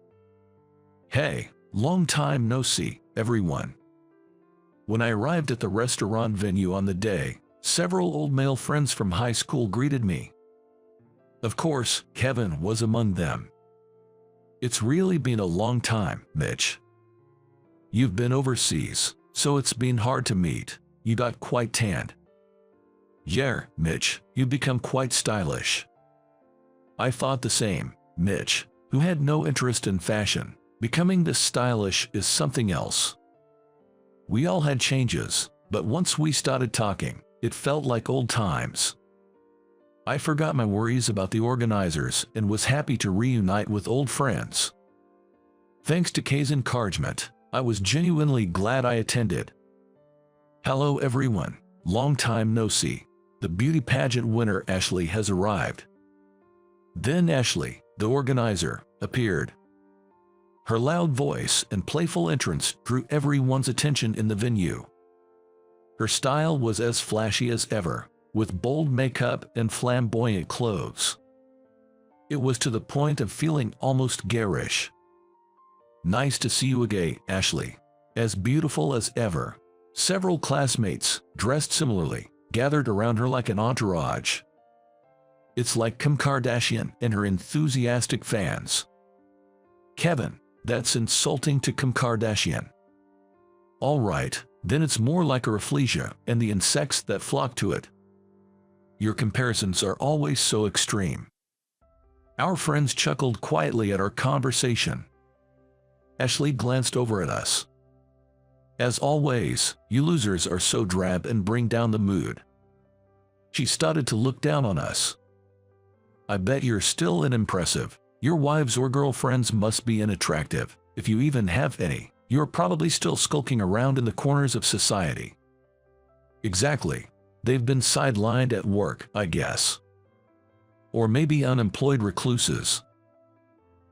S1: Hey, long time no see, everyone. When I arrived at the restaurant venue on the day, several old male friends from high school greeted me. Of course, Kevin was among them. It's really been a long time, Mitch. You've been overseas, so it's been hard to meet. You got quite tanned. Yeah, Mitch, you've become quite stylish. I thought the same, Mitch, who had no interest in fashion. Becoming this stylish is something else. We all had changes, but once we started talking, it felt like old times. I forgot my worries about the organizers and was happy to reunite with old friends. Thanks to Kay's encouragement, I was genuinely glad I attended. Hello everyone, long time no see. The beauty pageant winner Ashley has arrived. Then Ashley, the organizer, appeared. Her loud voice and playful entrance drew everyone's attention in the venue. Her style was as flashy as ever, with bold makeup and flamboyant clothes. It was to the point of feeling almost garish. Nice to see you again, Ashley. As beautiful as ever. Several classmates, dressed similarly, gathered around her like an entourage. It's like Kim Kardashian and her enthusiastic fans. Kevin, that's insulting to Kim Kardashian. All right, then it's more like her Rafflesia and the insects that flock to it. Your comparisons are always so extreme. Our friends chuckled quietly at our conversation. Ashley glanced over at us. As always, you losers are so drab and bring down the mood. She started to look down on us. I bet you're still unimpressive. Your wives or girlfriends must be unattractive. If you even have any, you're probably still skulking around in the corners of society. Exactly. They've been sidelined at work, I guess. Or maybe unemployed recluses.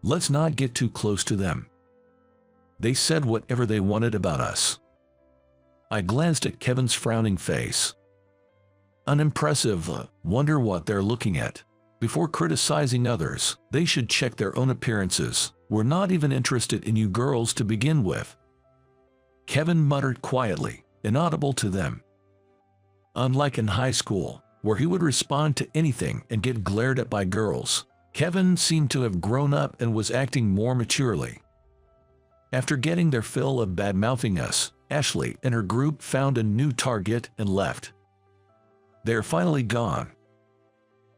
S1: Let's not get too close to them. They said whatever they wanted about us. I glanced at Kevin's frowning face. Unimpressive, wonder what they're looking at. Before criticizing others, they should check their own appearances. We're not even interested in you girls to begin with. Kevin muttered quietly, inaudible to them. Unlike in high school, where he would respond to anything and get glared at by girls, Kevin seemed to have grown up and was acting more maturely. After getting their fill of bad-mouthing us, Ashley and her group found a new target and left. They're finally gone.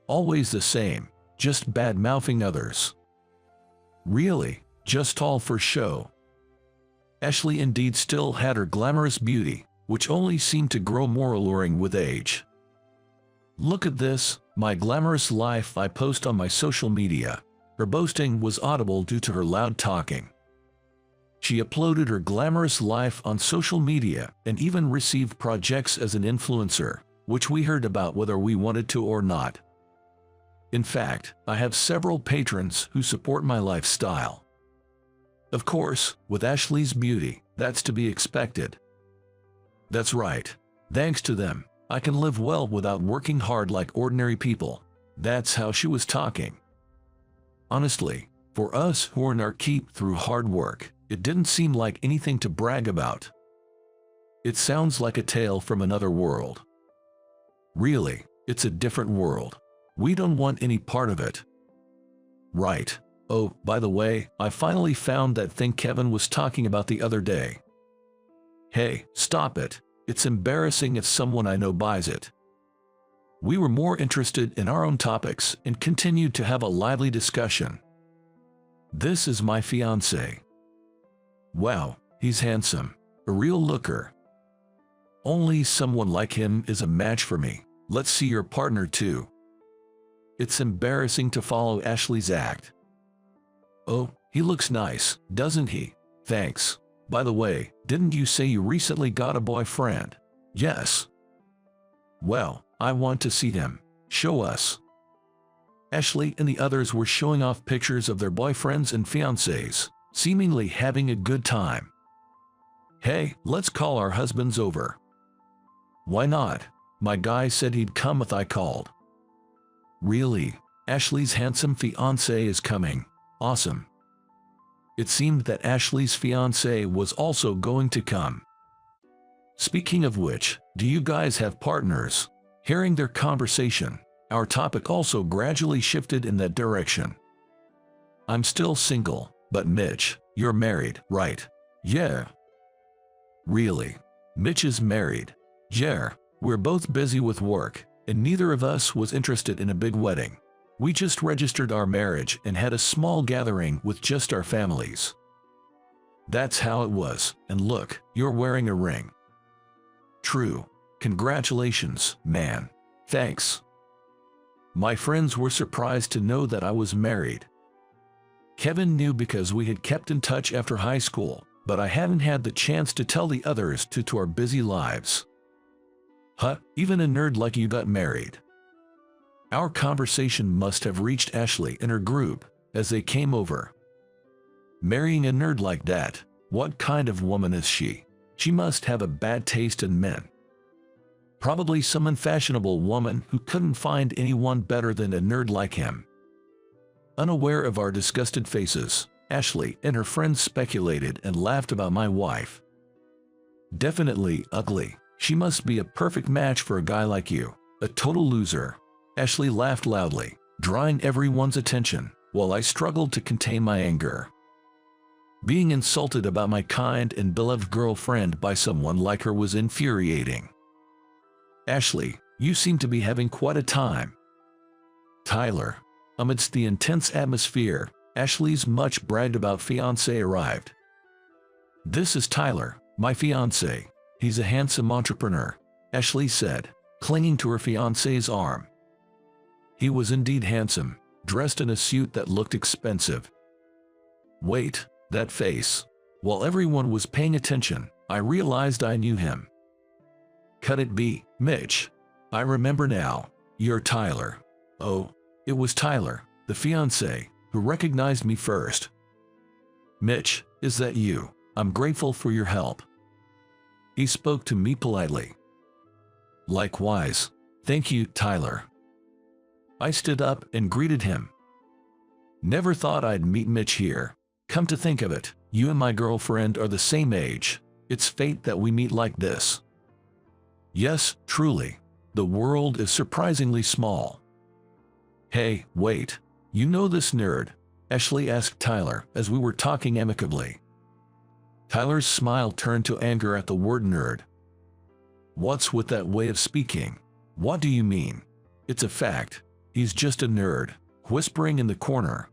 S1: Always the same, just bad-mouthing others. Really, just all for show. Ashley indeed still had her glamorous beauty, which only seemed to grow more alluring with age. Look at this, my glamorous life I post on my social media. Her boasting was audible due to her loud talking. She uploaded her glamorous life on social media and even received projects as an influencer, which we heard about whether we wanted to or not. In fact, I have several patrons who support my lifestyle. Of course, with Ashley's beauty, that's to be expected. That's right. Thanks to them, I can live well without working hard like ordinary people. That's how she was talking. Honestly, for us who earn our keep through hard work, it didn't seem like anything to brag about. It sounds like a tale from another world. Really, it's a different world. We don't want any part of it. Right. Oh, by the way, I finally found that thing Kevin was talking about the other day. Hey, stop it. It's embarrassing if someone I know buys it. We were more interested in our own topics and continued to have a lively discussion. This is my fiancé. Wow, he's handsome. A real looker. Only someone like him is a match for me. Let's see your partner too. It's embarrassing to follow Ashley's act. Oh, he looks nice, doesn't he? Thanks. By the way, didn't you say you recently got a boyfriend? Yes. Well, I want to see him. Show us. Ashley and the others were showing off pictures of their boyfriends and fiancés, seemingly having a good time. Hey, let's call our husbands over. Why not? My guy said he'd come if I called. Really? Ashley's handsome fiancé is coming. Awesome. It seemed that Ashley's fiancé was also going to come. Speaking of which, do you guys have partners? Hearing their conversation, our topic also gradually shifted in that direction. I'm still single, but Mitch, you're married, right? Yeah. Really? Mitch is married. Yeah, we're both busy with work, and neither of us was interested in a big wedding. We just registered our marriage and had a small gathering with just our families. That's how it was, and look, you're wearing a ring. True. Congratulations, man. Thanks. My friends were surprised to know that I was married. Kevin knew because we had kept in touch after high school, but I hadn't had the chance to tell the others due to our busy lives. Huh, even a nerd like you got married. Our conversation must have reached Ashley and her group as they came over. Marrying a nerd like that, what kind of woman is she? She must have a bad taste in men. Probably some unfashionable woman who couldn't find anyone better than a nerd like him. Unaware of our disgusted faces, Ashley and her friends speculated and laughed about my wife. Definitely ugly. She must be a perfect match for a guy like you. A total loser. Ashley laughed loudly, drawing everyone's attention, while I struggled to contain my anger. Being insulted about my kind and beloved girlfriend by someone like her was infuriating. Ashley, you seem to be having quite a time. Tyler. Amidst the intense atmosphere, Ashley's much bragged about fiancé arrived. This is Tyler, my fiancé. He's a handsome entrepreneur, Ashley said, clinging to her fiancé's arm. He was indeed handsome, dressed in a suit that looked expensive. Wait, that face. While everyone was paying attention, I realized I knew him. Could it be Mitch? I remember now. You're Tyler. Oh, it was Tyler, the fiancé, who recognized me first. Mitch, is that you? I'm grateful for your help. He spoke to me politely. Likewise. Thank you, Tyler. I stood up and greeted him. Never thought I'd meet Mitch here. Come to think of it, you and my girlfriend are the same age. It's fate that we meet like this. Yes, truly. The world is surprisingly small. Hey, wait. You know this nerd? Ashley asked Tyler as we were talking amicably. Tyler's smile turned to anger at the word nerd. What's with that way of speaking? What do you mean? It's a fact. He's just a nerd, whispering in the corner.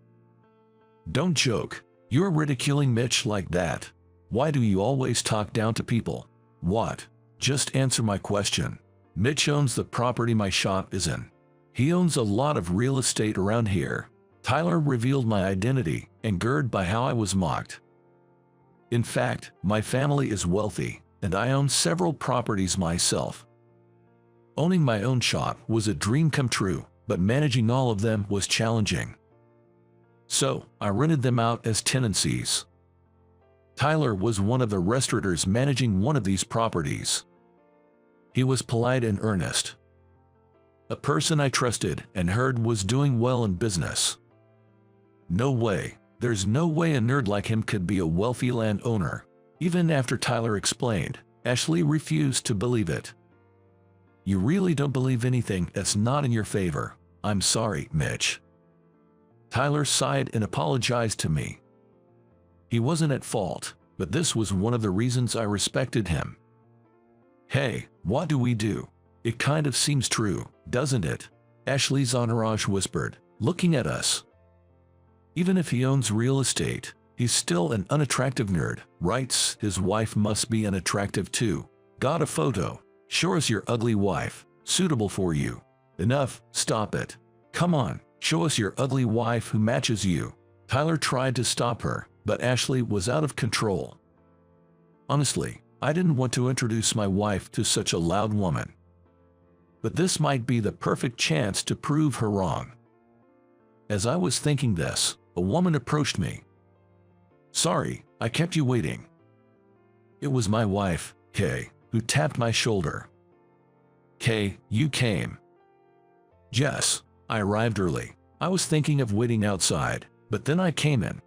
S1: Don't joke. You're ridiculing Mitch like that. Why do you always talk down to people? What? Just answer my question. Mitch owns the property my shop is in. He owns a lot of real estate around here. Tyler revealed my identity, angered by how I was mocked. In fact, my family is wealthy, and I own several properties myself. Owning my own shop was a dream come true, but managing all of them was challenging. So, I rented them out as tenancies. Tyler was one of the restaurateurs managing one of these properties. He was polite and earnest. A person I trusted and heard was doing well in business. No way. There's no way a nerd like him could be a wealthy landowner. Even after Tyler explained, Ashley refused to believe it. You really don't believe anything that's not in your favor. I'm sorry, Mitch. Tyler sighed and apologized to me. He wasn't at fault. but this was one of the reasons I respected him. "Hey, what do we do? It kind of seems true, doesn't it?" Ashley's entourage whispered, looking at us. "Even if he owns real estate, he's still an unattractive nerd, writes. His wife must be unattractive too. Got a photo? Show us your ugly wife, suitable for you." "Enough, stop it. Come on, show us your ugly wife who matches you." Tyler tried to stop her, but Ashley was out of control. Honestly, I didn't want to introduce my wife to such a loud woman. But this might be the perfect chance to prove her wrong. As I was thinking this, a woman approached me. "Sorry, I kept you waiting." It was my wife, Kay, who tapped my shoulder. "Kay, you came." "Yes, I arrived early. I was thinking of waiting outside, but then I came in."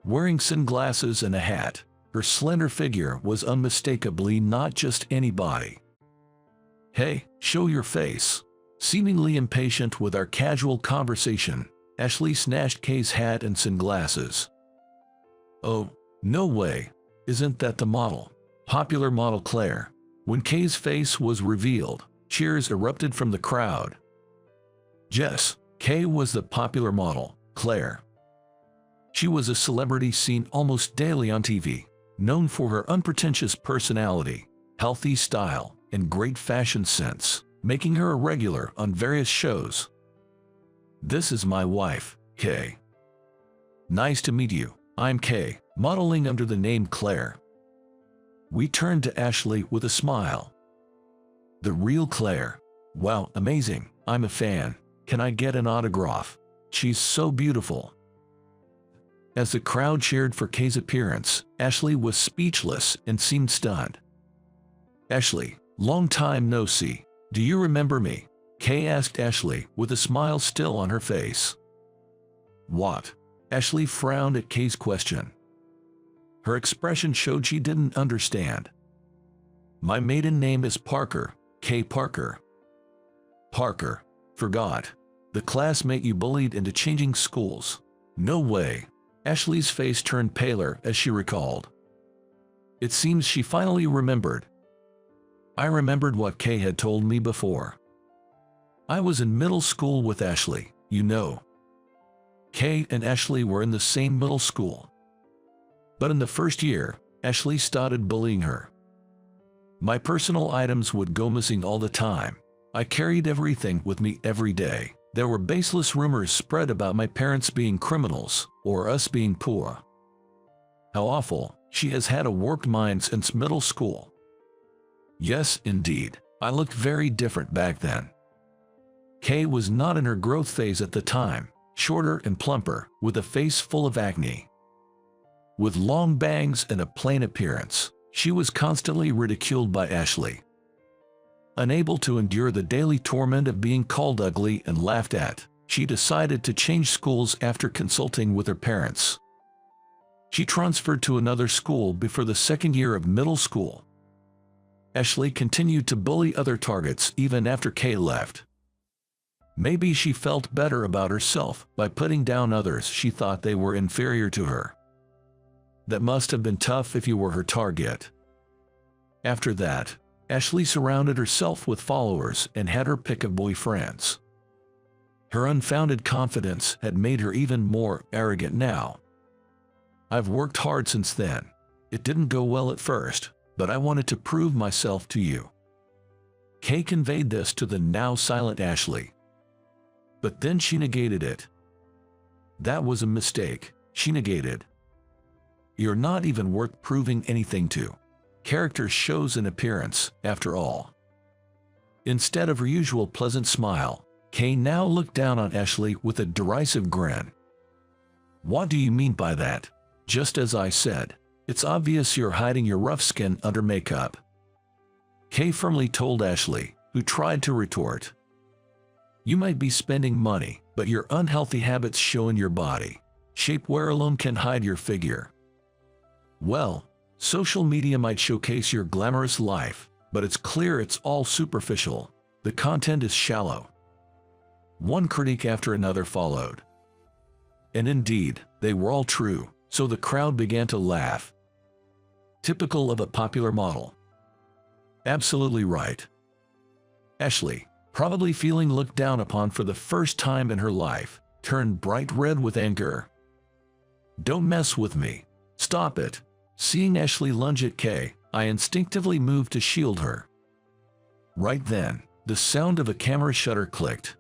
S1: Wearing sunglasses and a hat, her slender figure was unmistakably not just anybody. "Hey, show your face." Seemingly impatient with our casual conversation, Ashley snatched Kay's hat and sunglasses. "Oh, no way. Isn't that the model? Popular model Claire?" When Kay's face was revealed, cheers erupted from the crowd. Yes, Kay was the popular model, Claire. She was a celebrity seen almost daily on TV, known for her unpretentious personality, healthy style, and great fashion sense, making her a regular on various shows. "This is my wife, Kay." "Nice to meet you. I'm Kay, modeling under the name Claire." We turned to Ashley with a smile. "The real Claire. Wow, amazing. I'm a fan. Can I get an autograph? She's so beautiful." As the crowd cheered for Kay's appearance, Ashley was speechless and seemed stunned. "Ashley, long time no see. Do you remember me?" Kay asked Ashley with a smile still on her face. "What?" Ashley frowned at Kay's question. Her expression showed she didn't understand. "My maiden name is Parker, Kay Parker." "Parker? Forgot. The classmate you bullied into changing schools." "No way." Ashley's face turned paler as she recalled. It seems she finally remembered. I remembered what Kay had told me before. "I was in middle school with Ashley, you know." Kay and Ashley were in the same middle school. But in the first year, Ashley started bullying her. My personal items would go missing all the time. I carried everything with me every day. There were baseless rumors spread about my parents being criminals, or us being poor. How awful. She has had a warped mind since middle school. Yes, indeed. I looked very different back then. Kay was not in her growth phase at the time, shorter and plumper, with a face full of acne. With long bangs and a plain appearance, she was constantly ridiculed by Ashley. Unable to endure the daily torment of being called ugly and laughed at, she decided to change schools after consulting with her parents. She transferred to another school before the second year of middle school. Ashley continued to bully other targets even after Kay left. Maybe she felt better about herself by putting down others she thought they were inferior to her. That must have been tough if you were her target. After that, Ashley surrounded herself with followers and had her pick of boyfriends. Her unfounded confidence had made her even more arrogant now. I've worked hard since then. It didn't go well at first, but I wanted to prove myself to you. Kay conveyed this to the now silent Ashley. But then she negated it. That was a mistake, she negated. You're not even worth proving anything to. Character shows an appearance, after all. Instead of her usual pleasant smile, Kay now looked down on Ashley with a derisive grin. What do you mean by that? Just as I said, it's obvious you're hiding your rough skin under makeup. Kay firmly told Ashley, who tried to retort. You might be spending money, but your unhealthy habits show in your body. Shapewear alone can hide your figure. Well, social media might showcase your glamorous life, but it's clear it's all superficial. The content is shallow. One critique after another followed. And indeed, they were all true, so the crowd began to laugh. Typical of a popular model. Absolutely right. Ashley, probably feeling looked down upon for the first time in her life, turned bright red with anger. Don't mess with me. Stop it. Seeing Ashley lunge at Kay, I instinctively moved to shield her. Right then, the sound of a camera shutter clicked.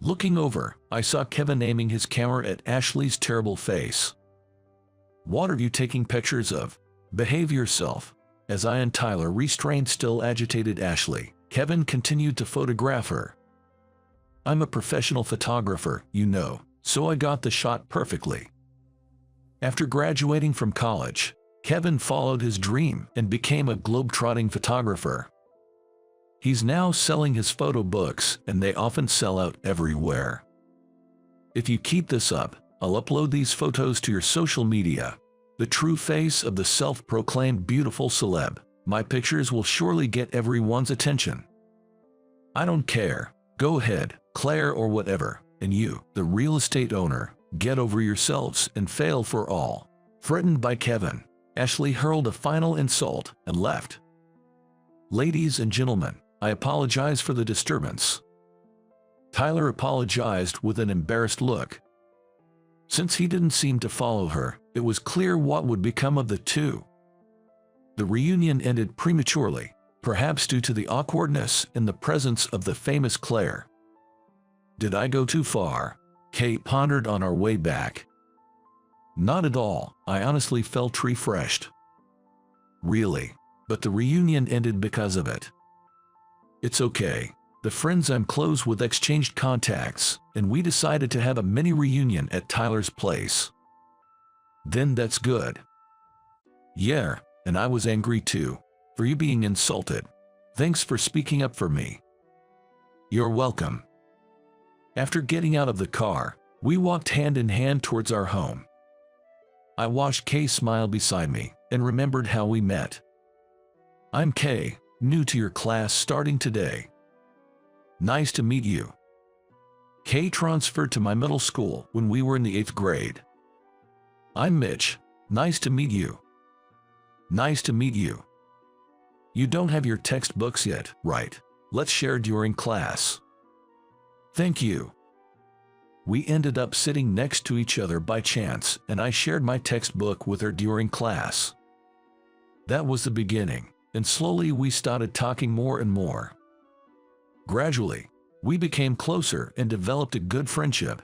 S1: Looking over, I saw Kevin aiming his camera at Ashley's terrible face. What are you taking pictures of? Behave yourself. As I and Tyler restrained still agitated Ashley, Kevin continued to photograph her. I'm a professional photographer, you know, so I got the shot perfectly. After graduating from college, Kevin followed his dream and became a globe-trotting photographer. He's now selling his photo books, and they often sell out everywhere. If you keep this up, I'll upload these photos to your social media. The true face of the self-proclaimed beautiful celeb. My pictures will surely get everyone's attention. I don't care. Go ahead, Claire or whatever, and you, the real estate owner, get over yourselves and fail for all. Threatened by Kevin, Ashley hurled a final insult and left. Ladies and gentlemen, I apologize for the disturbance. Tyler apologized with an embarrassed look. Since he didn't seem to follow her, it was clear what would become of the two. The reunion ended prematurely, perhaps due to the awkwardness in the presence of the famous Claire. Did I go too far? Kay pondered on our way back. Not at all, I honestly felt refreshed. Really, but the reunion ended because of it. It's okay. The friends I'm close with exchanged contacts, and we decided to have a mini reunion at Tyler's place. Then that's good. Yeah, and I was angry too, for you being insulted. Thanks for speaking up for me. You're welcome. After getting out of the car, we walked hand in hand towards our home. I watched Kay smile beside me and remembered how we met. I'm Kay, new to your class starting today. Nice to meet you. Kay transferred to my middle school when we were in the 8th grade. I'm Mitch. Nice to meet you. Nice to meet you. You don't have your textbooks yet, right? Let's share during class. Thank you. We ended up sitting next to each other by chance, and I shared my textbook with her during class. That was the beginning, and slowly we started talking more and more. Gradually, we became closer and developed a good friendship.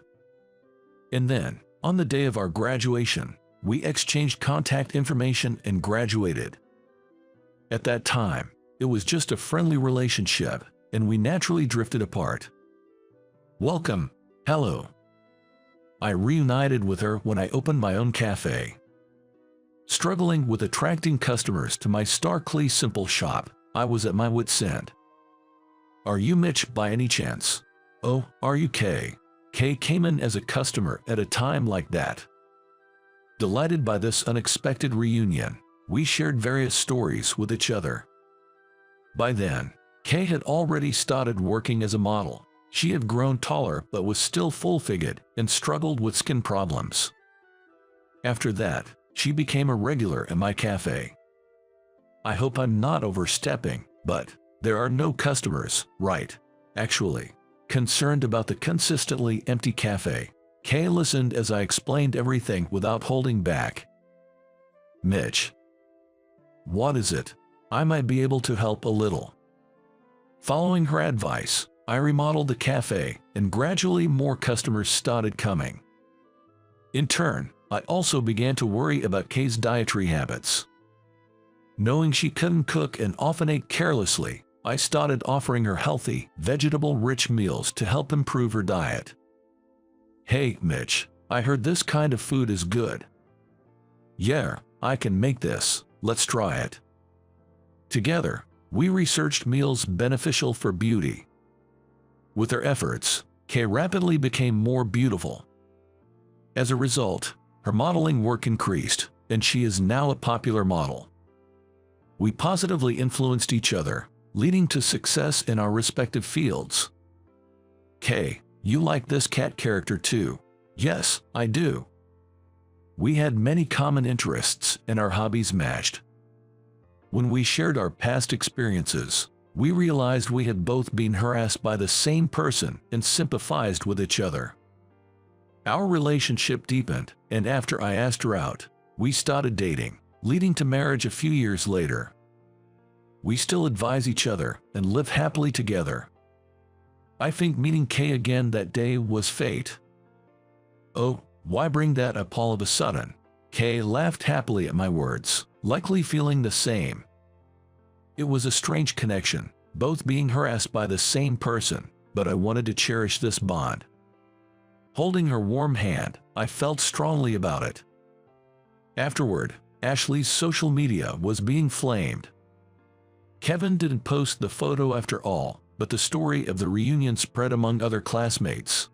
S1: And then, on the day of our graduation, we exchanged contact information and graduated. At that time, it was just a friendly relationship, and we naturally drifted apart. Welcome. Hello. I reunited with her when I opened my own cafe. Struggling with attracting customers to my starkly simple shop, I was at my wit's end. Are you Mitch by any chance? Oh, are you Kay? Kay came in as a customer at a time like that. Delighted by this unexpected reunion, we shared various stories with each other. By then, Kay had already started working as a model. She had grown taller but was still full-figured and struggled with skin problems. After that, she became a regular at my cafe. I hope I'm not overstepping, but there are no customers, right? Actually, concerned about the consistently empty cafe, Kay listened as I explained everything without holding back. Mitch. What is it? I might be able to help a little. Following her advice, I remodeled the cafe, and gradually more customers started coming. In turn, I also began to worry about Kay's dietary habits. Knowing she couldn't cook and often ate carelessly, I started offering her healthy, vegetable-rich meals to help improve her diet. Hey, Mitch, I heard this kind of food is good. Yeah, I can make this. Let's try it. Together, we researched meals beneficial for beauty. With her efforts, Kay rapidly became more beautiful. As a result, her modeling work increased, and she is now a popular model. We positively influenced each other, leading to success in our respective fields. Kay, you like this cat character too? Yes, I do. We had many common interests and our hobbies matched. When we shared our past experiences, we realized we had both been harassed by the same person and sympathized with each other. Our relationship deepened, and after I asked her out, we started dating, leading to marriage a few years later. We still advise each other and live happily together. I think meeting Kay again that day was fate. Oh, why bring that up all of a sudden? Kay laughed happily at my words, likely feeling the same. It was a strange connection, both being harassed by the same person, but I wanted to cherish this bond. Holding her warm hand, I felt strongly about it. Afterward, Ashley's social media was being flamed. Kevin didn't post the photo after all, but the story of the reunion spread among other classmates.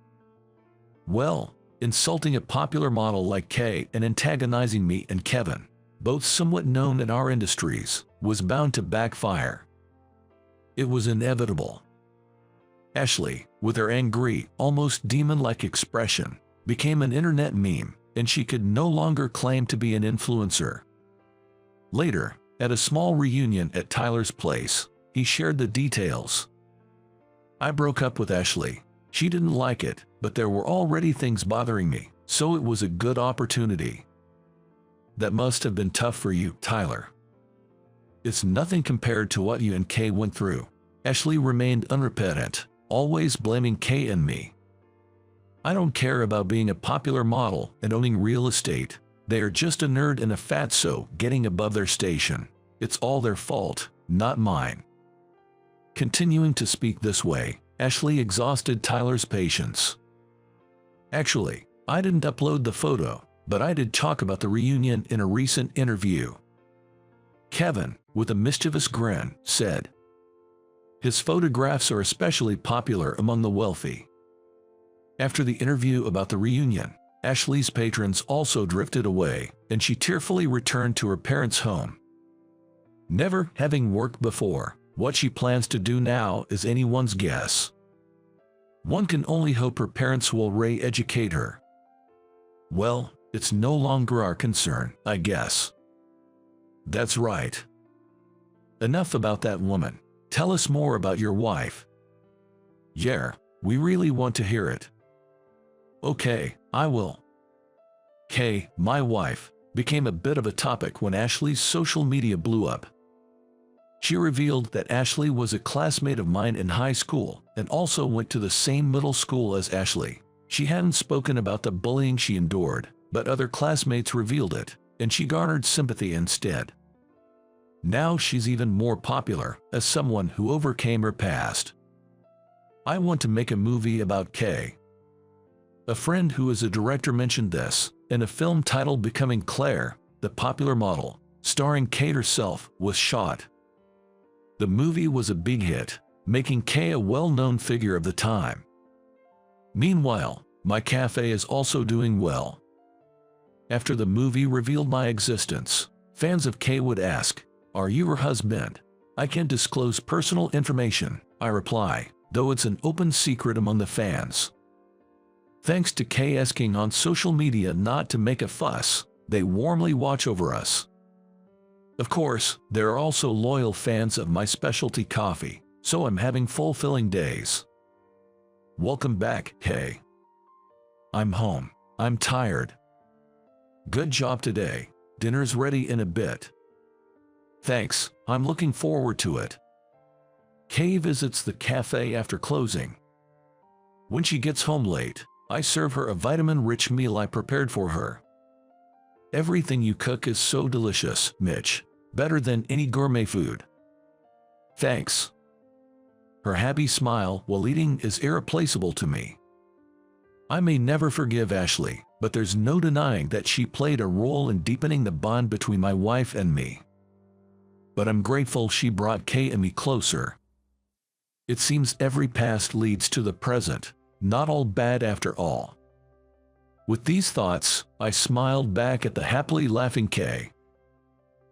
S1: Well, insulting a popular model like Kay and antagonizing me and Kevin, both somewhat known in our industries, was bound to backfire. It was inevitable. Ashley, with her angry, almost demon-like expression, became an internet meme, and she could no longer claim to be an influencer. Later, at a small reunion at Tyler's place, he shared the details. I broke up with Ashley. She didn't like it, but there were already things bothering me, so it was a good opportunity. That must have been tough for you, Tyler. It's nothing compared to what you and Kay went through. Ashley remained unrepentant, always blaming Kay and me. I don't care about being a popular model and owning real estate. They are just a nerd and a fatso getting above their station. It's all their fault, not mine. Continuing to speak this way, Ashley exhausted Tyler's patience. Actually, I didn't upload the photo, but I did talk about the reunion in a recent interview. Kevin, with a mischievous grin, said, "His photographs are especially popular among the wealthy." After the interview about the reunion, Ashley's patrons also drifted away, and she tearfully returned to her parents' home. Never having worked before, what she plans to do now is anyone's guess. One can only hope her parents will re-educate her. Well, it's no longer our concern, I guess. That's right. Enough about that woman. Tell us more about your wife. Yeah, we really want to hear it. Okay, I will. Kay, my wife, became a bit of a topic when Ashley's social media blew up. She revealed that Ashley was a classmate of mine in high school and also went to the same middle school as Ashley. She hadn't spoken about the bullying she endured, but other classmates revealed it, and she garnered sympathy instead. Now she's even more popular as someone who overcame her past. I want to make a movie about Kay. A friend who is a director mentioned this, and a film titled Becoming Claire, the popular model, starring Kay herself, was shot. The movie was a big hit, making Kay a well-known figure of the time. Meanwhile, my cafe is also doing well. After the movie revealed my existence, fans of Kay would ask, "Are you her husband?" I can't disclose personal information, I reply, though it's an open secret among the fans. Thanks to Kay asking on social media not to make a fuss, they warmly watch over us. Of course, there are also loyal fans of my specialty coffee, so I'm having fulfilling days. Welcome back, Kay. I'm home. I'm tired. Good job today. Dinner's ready in a bit. Thanks, I'm looking forward to it. Kay visits the cafe after closing. When she gets home late, I serve her a vitamin-rich meal I prepared for her. Everything you cook is so delicious, Mitch. Better than any gourmet food. Thanks. Her happy smile while eating is irreplaceable to me. I may never forgive Ashley, but there's no denying that she played a role in deepening the bond between my wife and me. But I'm grateful she brought Kay and me closer. It seems every past leads to the present, not all bad after all. With these thoughts, I smiled back at the happily laughing Kay.